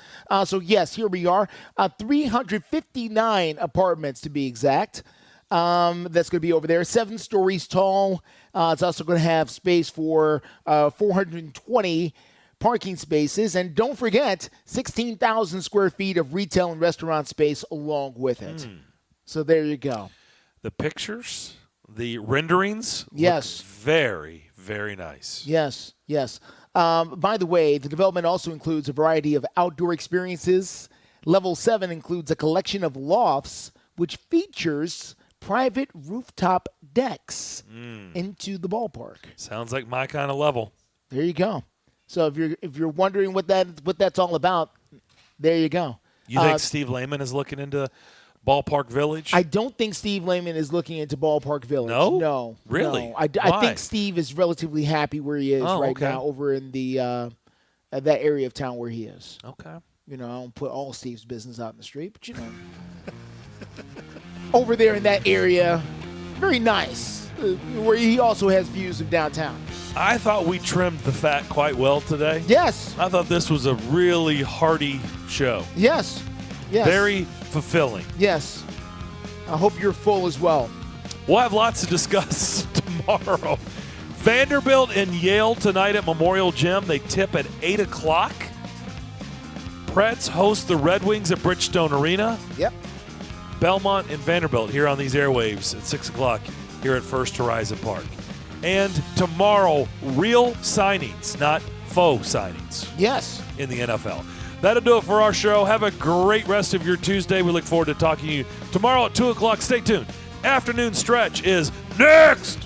So, yes, here we are. 359 apartments to be exact. That's going to be over there. 7 stories tall. It's also going to have space for 420 parking spaces. And don't forget, 16,000 square feet of retail and restaurant space along with it. So there you go. The pictures, the renderings, yes, look very, very nice. Yes, yes. By the way, the development also includes a variety of outdoor experiences. Level 7 includes a collection of lofts, which features private rooftop decks into the ballpark. Sounds like my kind of level. There you go. So if you're wondering what that's all about, there you go. You think Steve Lehman is looking into Ballpark Village? I don't think Steve Lehman is looking into Ballpark Village. No? Really? No. I think Steve is relatively happy where he is now over in the that area of town where he is. Okay. You know, I don't put all Steve's business out in the street, but, you know. Over there in that area, very nice, where he also has views of downtown. I thought we trimmed the fat quite well today. Yes. I thought this was a really hearty show. Yes. Yes. Very fulfilling. Yes. I hope you're full as well. We'll have lots to discuss tomorrow. Vanderbilt and Yale tonight at Memorial Gym. They tip at 8 o'clock. Preds host the Red Wings at Bridgestone Arena. Yep. Belmont and Vanderbilt here on these airwaves at 6 o'clock here at First Horizon Park. And tomorrow, real signings, not faux signings. Yes. In the NFL. That'll do it for our show. Have a great rest of your Tuesday. We look forward to talking to you tomorrow at 2 o'clock. Stay tuned. Afternoon Stretch is next.